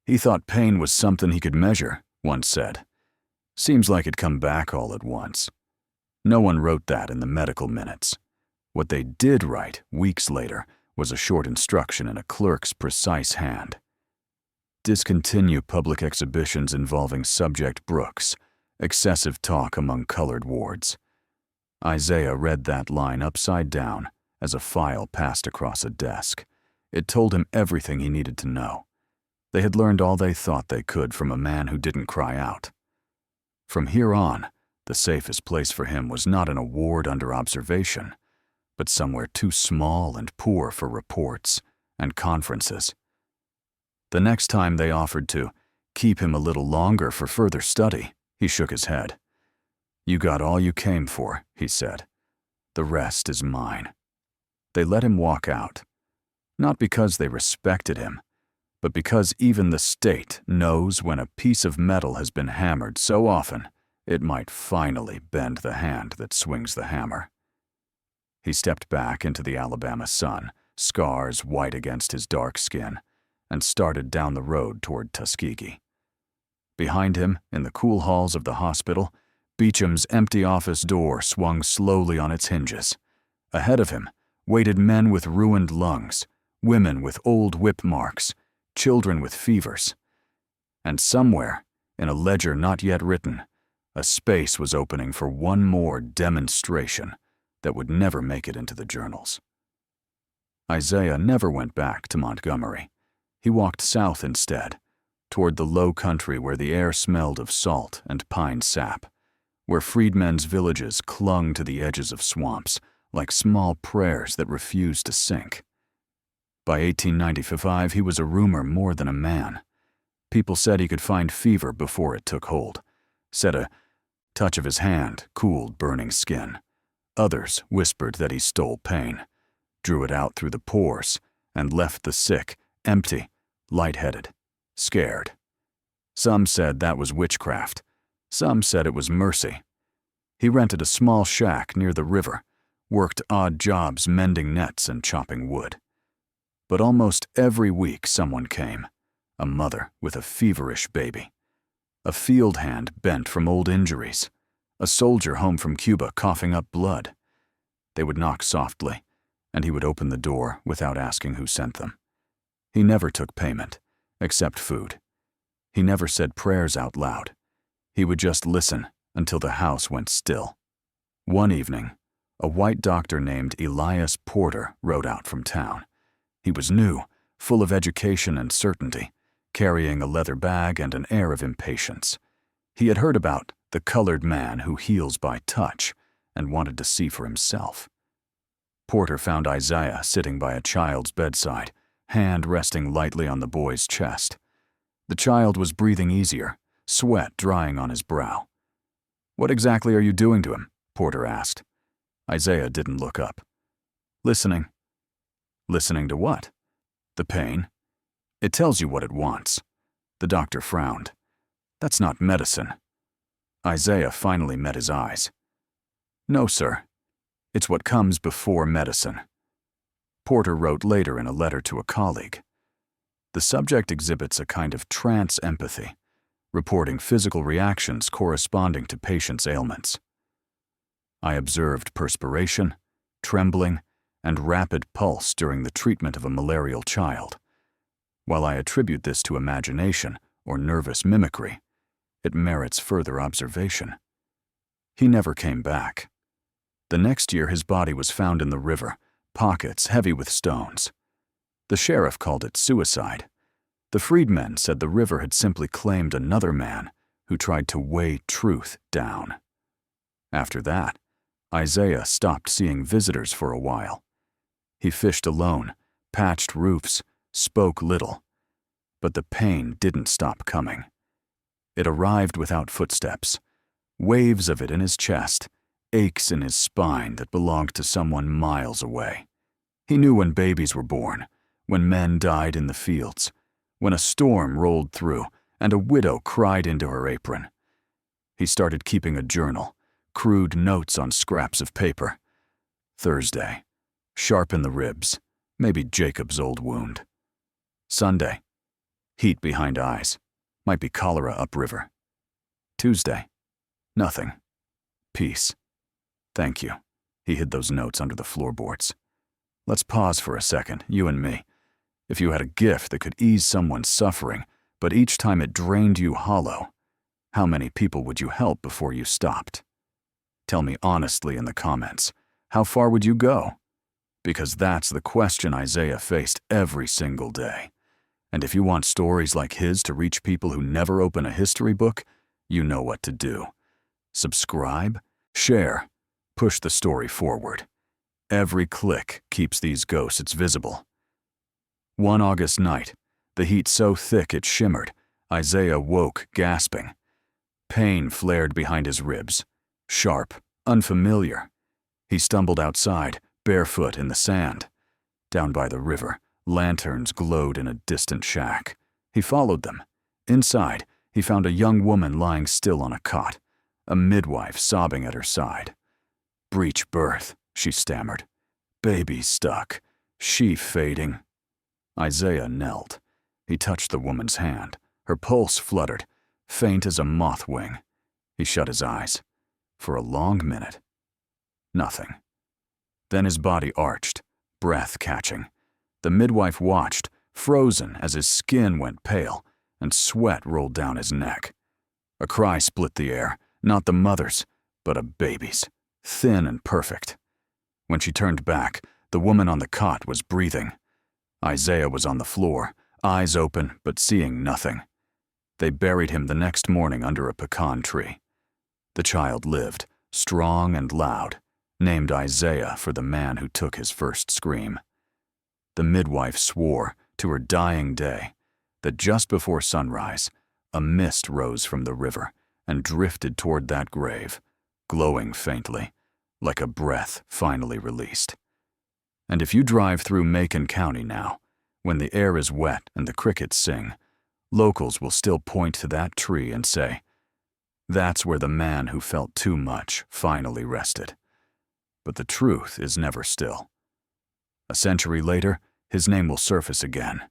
He thought pain was something he could measure, one said. Seems like it'd come back all at once. No one wrote that in the medical minutes. What they did write, weeks later, was a short instruction in a clerk's precise hand. Discontinue public exhibitions involving subject Brooks. Excessive talk among colored wards. Isaiah read that line upside down as a file passed across a desk. It told him everything he needed to know. They had learned all they thought they could from a man who didn't cry out. From here on, the safest place for him was not in a ward under observation, but somewhere too small and poor for reports and conferences. The next time they offered to keep him a little longer for further study, he shook his head. You got all you came for, he said. The rest is mine. They let him walk out, not because they respected him, but because even the state knows when a piece of metal has been hammered so often, it might finally bend the hand that swings the hammer. He stepped back into the Alabama sun, scars white against his dark skin, and started down the road toward Tuskegee. Behind him, in the cool halls of the hospital, Beecham's empty office door swung slowly on its hinges. Ahead of him waited men with ruined lungs, women with old whip marks, children with fevers. And somewhere, in a ledger not yet written, a space was opening for one more demonstration that would never make it into the journals. Isaiah never went back to Montgomery. He walked south instead, toward the low country where the air smelled of salt and pine sap, where freedmen's villages clung to the edges of swamps like small prayers that refused to sink. By 1895, he was a rumor more than a man. People said he could find fever before it took hold, said a touch of his hand cooled burning skin. Others whispered that he stole pain, drew it out through the pores, and left the sick empty, lightheaded, scared. Some said that was witchcraft. Some said it was mercy. He rented a small shack near the river, worked odd jobs mending nets and chopping wood. But almost every week someone came, a mother with a feverish baby, a field hand bent from old injuries, a soldier home from Cuba coughing up blood. They would knock softly, and he would open the door without asking who sent them. He never took payment, except food. He never said prayers out loud. He would just listen until the house went still. One evening, a white doctor named Elias Porter rode out from town. He was new, full of education and certainty, carrying a leather bag and an air of impatience. He had heard about the colored man who heals by touch and wanted to see for himself. Porter found Isaiah sitting by a child's bedside, hand resting lightly on the boy's chest. The child was breathing easier, sweat drying on his brow. "What exactly are you doing to him?" Porter asked. Isaiah didn't look up. "Listening." "Listening to what?" "The pain. It tells you what it wants." The doctor frowned. "That's not medicine." Isaiah finally met his eyes. "No, sir. It's what comes before medicine." Porter wrote later in a letter to a colleague. The subject exhibits a kind of trance empathy, reporting physical reactions corresponding to patients' ailments. "I observed perspiration, trembling, and rapid pulse during the treatment of a malarial child. While I attribute this to imagination or nervous mimicry, it merits further observation." He never came back. The next year his body was found in the river, pockets heavy with stones. The sheriff called it suicide. The freedmen said the river had simply claimed another man who tried to weigh truth down. After that, Isaiah stopped seeing visitors for a while. He fished alone, patched roofs, spoke little. But the pain didn't stop coming. It arrived without footsteps, waves of it in his chest, aches in his spine that belonged to someone miles away. He knew when babies were born, when men died in the fields, when a storm rolled through and a widow cried into her apron. He started keeping a journal, crude notes on scraps of paper. Thursday, sharp in the ribs, maybe Jacob's old wound. Sunday, heat behind eyes, might be cholera upriver. Tuesday, nothing. Peace. Thank you. He hid those notes under the floorboards. Let's pause for a second, you and me. If you had a gift that could ease someone's suffering, but each time it drained you hollow, how many people would you help before you stopped? Tell me honestly in the comments, how far would you go? Because that's the question Isaiah faced every single day. And if you want stories like his to reach people who never open a history book, you know what to do. Subscribe, share, push the story forward. Every click keeps these ghosts visible. One August night, the heat so thick it shimmered, Isaiah woke gasping. Pain flared behind his ribs, sharp, unfamiliar. He stumbled outside, barefoot in the sand. Down by the river, lanterns glowed in a distant shack. He followed them. Inside, he found a young woman lying still on a cot, a midwife sobbing at her side. "Breech birth," she stammered. "Baby stuck. She fading." Isaiah knelt. He touched the woman's hand. Her pulse fluttered, faint as a moth wing. He shut his eyes. For a long minute. Nothing. Then his body arched, breath catching. The midwife watched, frozen as his skin went pale, and sweat rolled down his neck. A cry split the air, not the mother's, but a baby's, thin and perfect. When she turned back, the woman on the cot was breathing. Isaiah was on the floor, eyes open but seeing nothing. They buried him the next morning under a pecan tree. The child lived, strong and loud, named Isaiah for the man who took his first scream. The midwife swore, to her dying day, that just before sunrise, a mist rose from the river and drifted toward that grave, glowing faintly, like a breath finally released. And if you drive through Macon County now, when the air is wet and the crickets sing, Locals will still point to that tree and say, "That's where the man who felt too much finally rested." But the truth is never still. A century later, his name will surface again,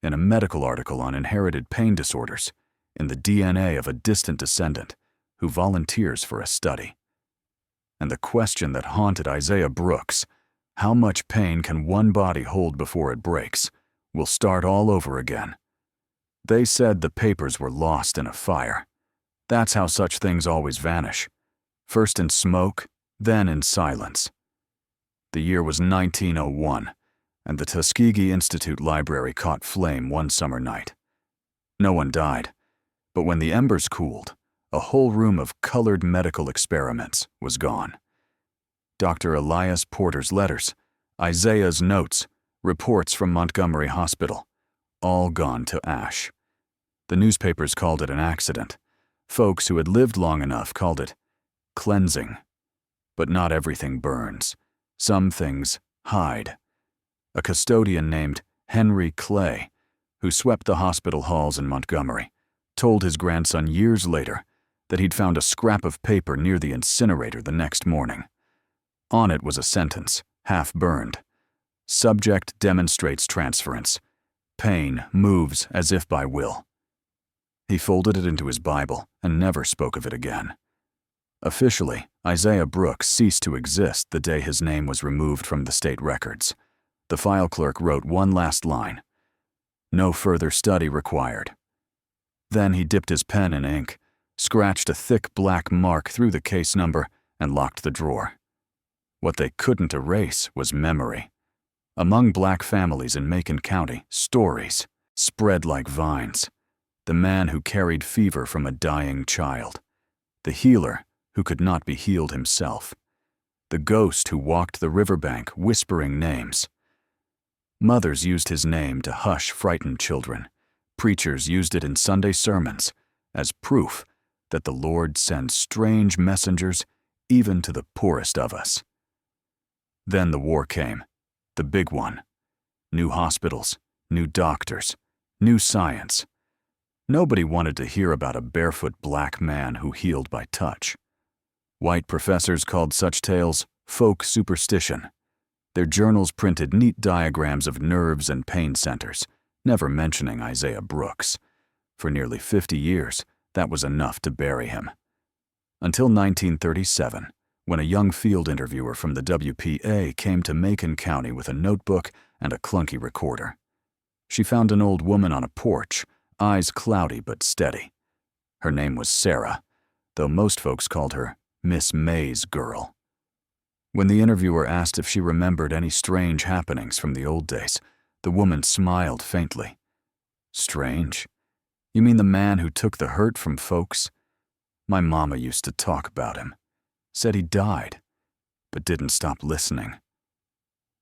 in a medical article on inherited pain disorders, in the DNA of a distant descendant who volunteers for a study. And the question that haunted Isaiah Brooks, how much pain can one body hold before it breaks, will start all over again. They said the papers were lost in a fire. That's how such things always vanish. First in smoke, then in silence. The year was 1901, and the Tuskegee Institute Library caught flame one summer night. No one died, but when the embers cooled, a whole room of colored medical experiments was gone. Dr. Elias Porter's letters, Isaiah's notes, reports from Montgomery Hospital, all gone to ash. The newspapers called it an accident. Folks who had lived long enough called it cleansing. But not everything burns. Some things hide. A custodian named Henry Clay, who swept the hospital halls in Montgomery, told his grandson years later that he'd found a scrap of paper near the incinerator the next morning. On it was a sentence, half burned. Subject demonstrates transference. Pain moves as if by will. He folded it into his Bible and never spoke of it again. Officially, Isaiah Brooks ceased to exist the day his name was removed from the state records. The file clerk wrote one last line: "No further study required." Then he dipped his pen in ink, scratched a thick black mark through the case number, and locked the drawer. What they couldn't erase was memory. Among black families in Macon County, stories spread like vines. The man who carried fever from a dying child. The healer who could not be healed himself. The ghost who walked the riverbank whispering names. Mothers used his name to hush frightened children. Preachers used it in Sunday sermons as proof that the Lord sends strange messengers even to the poorest of us. Then the war came, the big one. New hospitals, new doctors, new science. Nobody wanted to hear about a barefoot black man who healed by touch. White professors called such tales folk superstition. Their journals printed neat diagrams of nerves and pain centers, never mentioning Isaiah Brooks. For nearly 50 years, that was enough to bury him. Until 1937, when a young field interviewer from the WPA came to Macon County with a notebook and a clunky recorder. She found an old woman on a porch, eyes cloudy but steady. Her name was Sarah, though most folks called her Miss May's girl. When the interviewer asked if she remembered any strange happenings from the old days, the woman smiled faintly. "Strange? You mean the man who took the hurt from folks? My mama used to talk about him. Said he died, but didn't stop listening."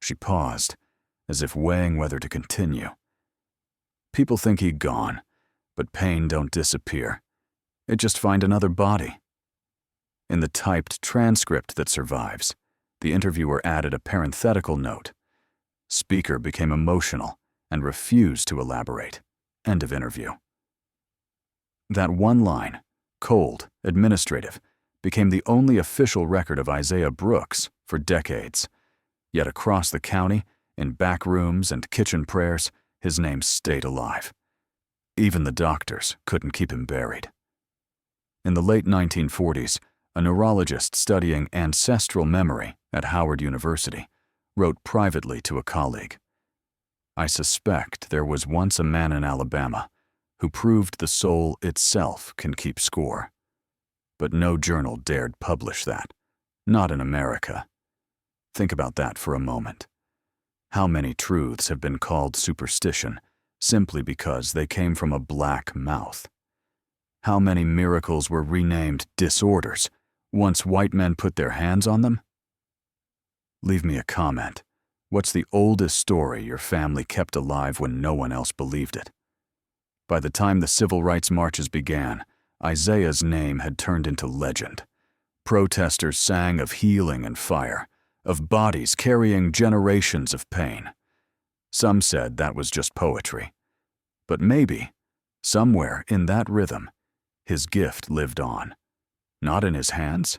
She paused, as if weighing whether to continue. "People think he'd gone, but pain don't disappear. It just find another body." In the typed transcript that survives, the interviewer added a parenthetical note. Speaker became emotional and refused to elaborate. End of interview. That one line, cold, administrative, became the only official record of Isaiah Brooks for decades. Yet across the county, in back rooms and kitchen prayers, his name stayed alive. Even the doctors couldn't keep him buried. In the late 1940s, a neurologist studying ancestral memory at Howard University wrote privately to a colleague, "I suspect there was once a man in Alabama who proved the soul itself can keep score. But no journal dared publish that, not in America." Think about that for a moment. How many truths have been called superstition simply because they came from a black mouth? How many miracles were renamed disorders once white men put their hands on them? Leave me a comment. What's the oldest story your family kept alive when no one else believed it? By the time the civil rights marches began, Isaiah's name had turned into legend. Protesters sang of healing and fire, of bodies carrying generations of pain. Some said that was just poetry. But maybe, Somewhere in that rhythm, his gift lived on. Not in his hands,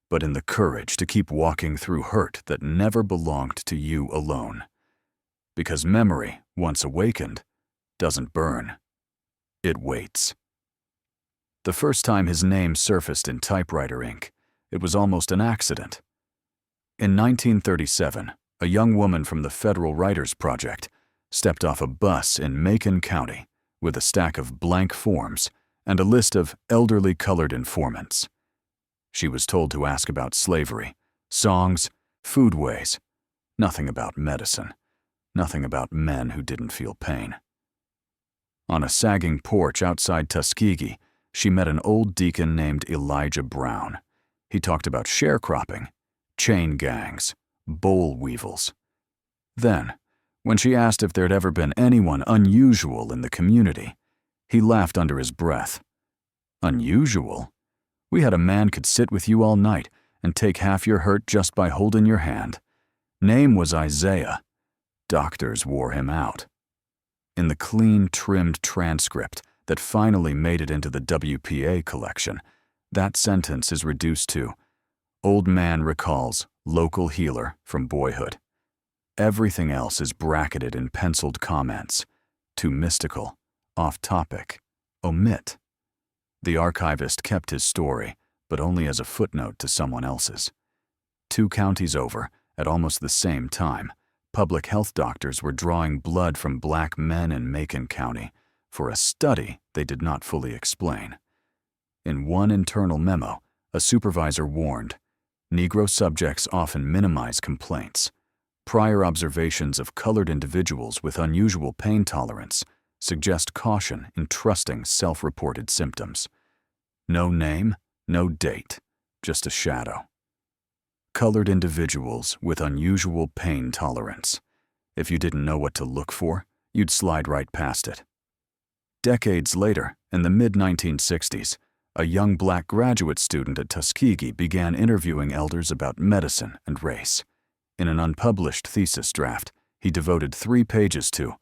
but in the courage to keep walking through hurt that never belonged to you alone. Because memory, once awakened, doesn't burn. It waits. The first time his name surfaced in typewriter ink, it was almost an accident. In 1937, a young woman from the Federal Writers Project stepped off a bus in Macon County with a stack of blank forms and a list of elderly colored informants. She was told to ask about slavery, songs, foodways, nothing about medicine, nothing about men who didn't feel pain. On a sagging porch outside Tuskegee, she met an old deacon named Elijah Brown. He talked about sharecropping, chain gangs, boll weevils. Then, when she asked if there'd ever been anyone unusual in the community, he laughed under his breath. Unusual? We had a man could sit with you all night and take half your hurt just by holding your hand. Name was Isaiah. Doctors wore him out. In the clean, trimmed transcript that finally made it into the WPA collection, that sentence is reduced to, "Old man recalls local healer from boyhood." Everything else is bracketed in penciled comments. Too mystical, off topic, omit. The archivist kept his story, but only as a footnote to someone else's. 2 counties over, at almost the same time, public health doctors were drawing blood from black men in Macon County for a study they did not fully explain. In one internal memo, a supervisor warned, Negro subjects often minimize complaints. Prior observations of colored individuals with unusual pain tolerance suggest caution in trusting self-reported symptoms. No name, no date, just a shadow. Colored individuals with unusual pain tolerance. If you didn't know what to look for, you'd slide right past it. Decades later, in the mid-1960s, a young black graduate student at Tuskegee began interviewing elders about medicine and race. In an unpublished thesis draft, he devoted 3 pages to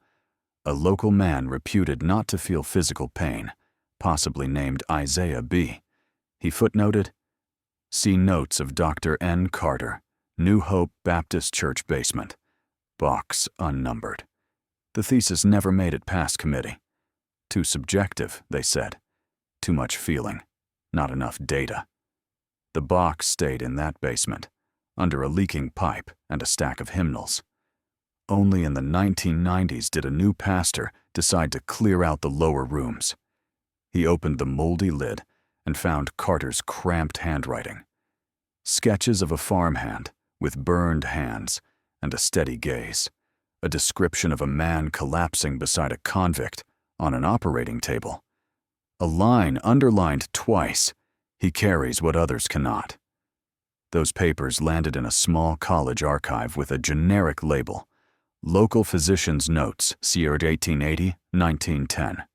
a local man reputed not to feel physical pain, possibly named Isaiah B. He footnoted, "See notes of Dr. N. Carter, New Hope Baptist Church basement. Box unnumbered." The thesis never made it past committee. Too subjective, they said. Too much feeling, not enough data. The box stayed in that basement, under a leaking pipe and a stack of hymnals. Only in the 1990s did a new pastor decide to clear out the lower rooms. He opened the moldy lid and found Carter's cramped handwriting. Sketches of a farmhand with burned hands and a steady gaze. A description of a man collapsing beside a convict on an operating table. A line underlined twice, "He carries what others cannot." Those papers landed in a small college archive with a generic label, Local Physician's Notes, Sierra 1880-1910.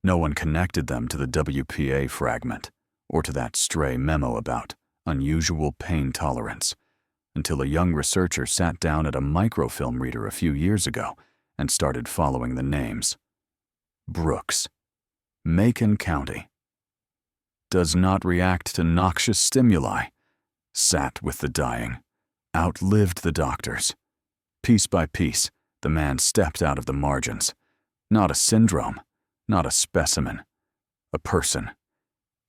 No one connected them to the WPA fragment or to that stray memo about unusual pain tolerance until a young researcher sat down at a microfilm reader a few years ago and started following the names. Brooks, Macon County. Does not react to noxious stimuli. Sat with the dying. Outlived the doctors. Piece by piece, the man stepped out of the margins. Not a syndrome, not a specimen, a person.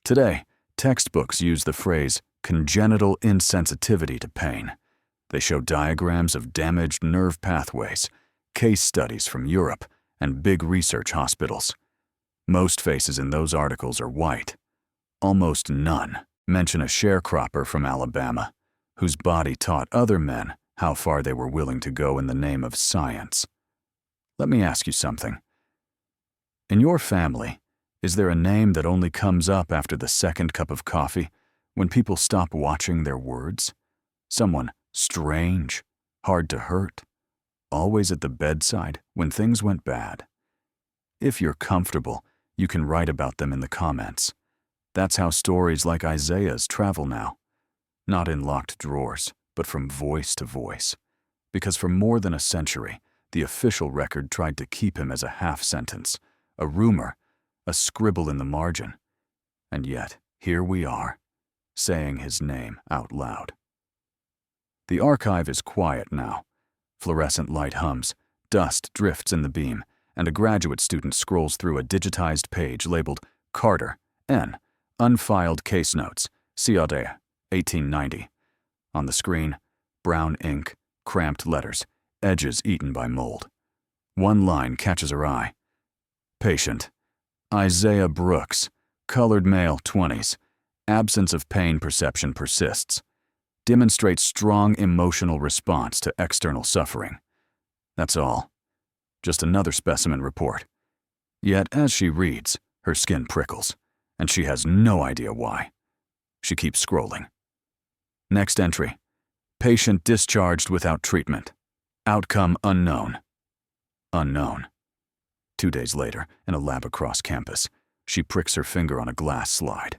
Today, textbooks use the phrase congenital insensitivity to pain. They show diagrams of damaged nerve pathways, case studies from Europe, and big research hospitals. Most faces in those articles are white. Almost none mention a sharecropper from Alabama, whose body taught other men how far they were willing to go in the name of science. Let me ask you something. In your family, is there a name that only comes up after the second cup of coffee, when people stop watching their words? Someone strange, hard to hurt, always at the bedside when things went bad. If you're comfortable, you can write about them in the comments. That's how stories like Isaiah's travel now. Not in locked drawers, but from voice to voice. Because for more than a century, the official record tried to keep him as a half sentence, a rumor a scribble in the margin. And yet, here we are, saying his name out loud. The archive is quiet now. Fluorescent light hums, dust drifts in the beam, and a graduate student scrolls through a digitized page labeled Carter, N, Unfiled Case Notes, Ciudad, 1890. On the screen, brown ink, cramped letters, edges eaten by mold. One line catches her eye. Patient, Isaiah Brooks, colored male, 20s. Absence of pain perception persists. Demonstrates strong emotional response to external suffering. That's all. Just another specimen report. Yet, as she reads, her skin prickles, and she has no idea why. She keeps scrolling. Next entry. Patient discharged without treatment. Outcome unknown. Unknown. 2 days later, in a lab across campus, she pricks her finger on a glass slide.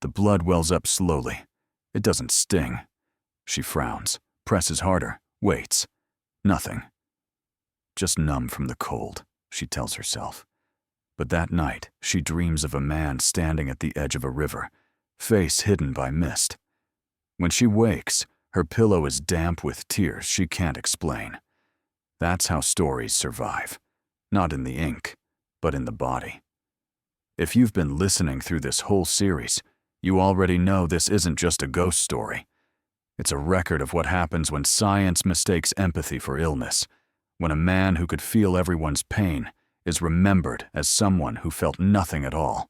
The blood wells up slowly. It doesn't sting. She frowns, presses harder, waits. Nothing. Just numb from the cold, she tells herself. But that night, she dreams of a man standing at the edge of a river, face hidden by mist. When she wakes, her pillow is damp with tears she can't explain. That's how stories survive. Not in the ink, but in the body. If you've been listening through this whole series, you already know this isn't just a ghost story. It's a record of what happens when science mistakes empathy for illness, when a man who could feel everyone's pain is remembered as someone who felt nothing at all.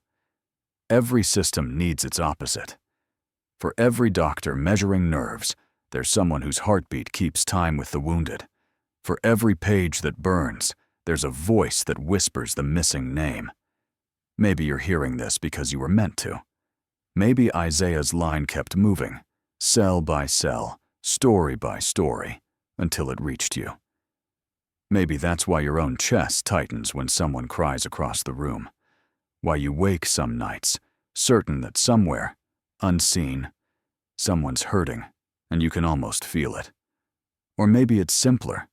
Every system needs its opposite. For every doctor measuring nerves, there's someone whose heartbeat keeps time with the wounded. For every page that burns, there's a voice that whispers the missing name. Maybe you're hearing this because you were meant to. Maybe Isaiah's line kept moving, cell by cell, story by story, until it reached you. Maybe that's why your own chest tightens when someone cries across the room. Why you wake some nights, certain that somewhere, unseen, someone's hurting, and you can almost feel it. Or maybe it's simpler.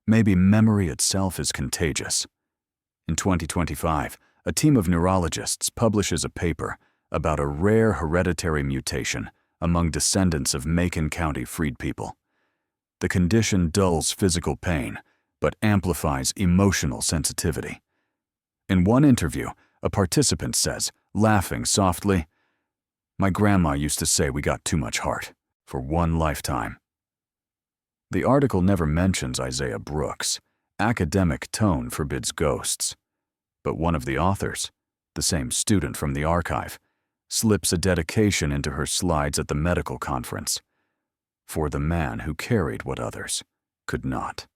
Maybe memory itself is contagious. In 2025, a team of neurologists publishes a paper about a rare hereditary mutation among descendants of Macon County freed people. The condition dulls physical pain, but amplifies emotional sensitivity. In one interview, a participant says, laughing softly, "My grandma used to say we got too much heart for one lifetime." The article never mentions Isaiah Brooks. Academic tone forbids ghosts. But one of the authors, the same student from the archive, slips a dedication into her slides at the medical conference. For the man who carried what others could not.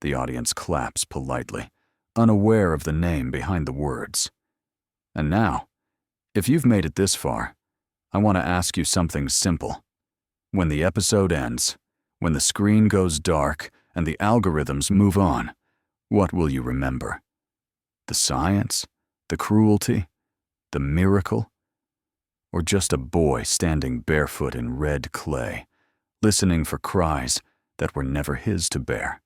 The audience claps politely, unaware of the name behind the words. And now, if you've made it this far, I want to ask you something simple. When the episode ends, when the screen goes dark and the algorithms move on, what will you remember? The science? The cruelty? The miracle? Or just a boy standing barefoot in red clay, listening for cries that were never his to bear?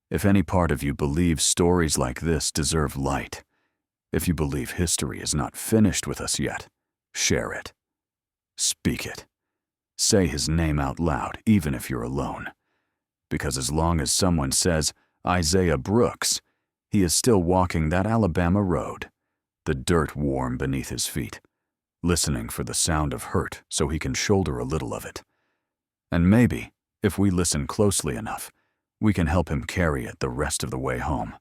If any part of you believes stories like this deserve light, if you believe history is not finished with us yet, share it. Speak it. Say his name out loud, even if you're alone. Because as long as someone says Isaiah Brooks, he is still walking that Alabama road, the dirt warm beneath his feet, listening for the sound of hurt so he can shoulder a little of it. And maybe, if we listen closely enough, we can help him carry it the rest of the way home.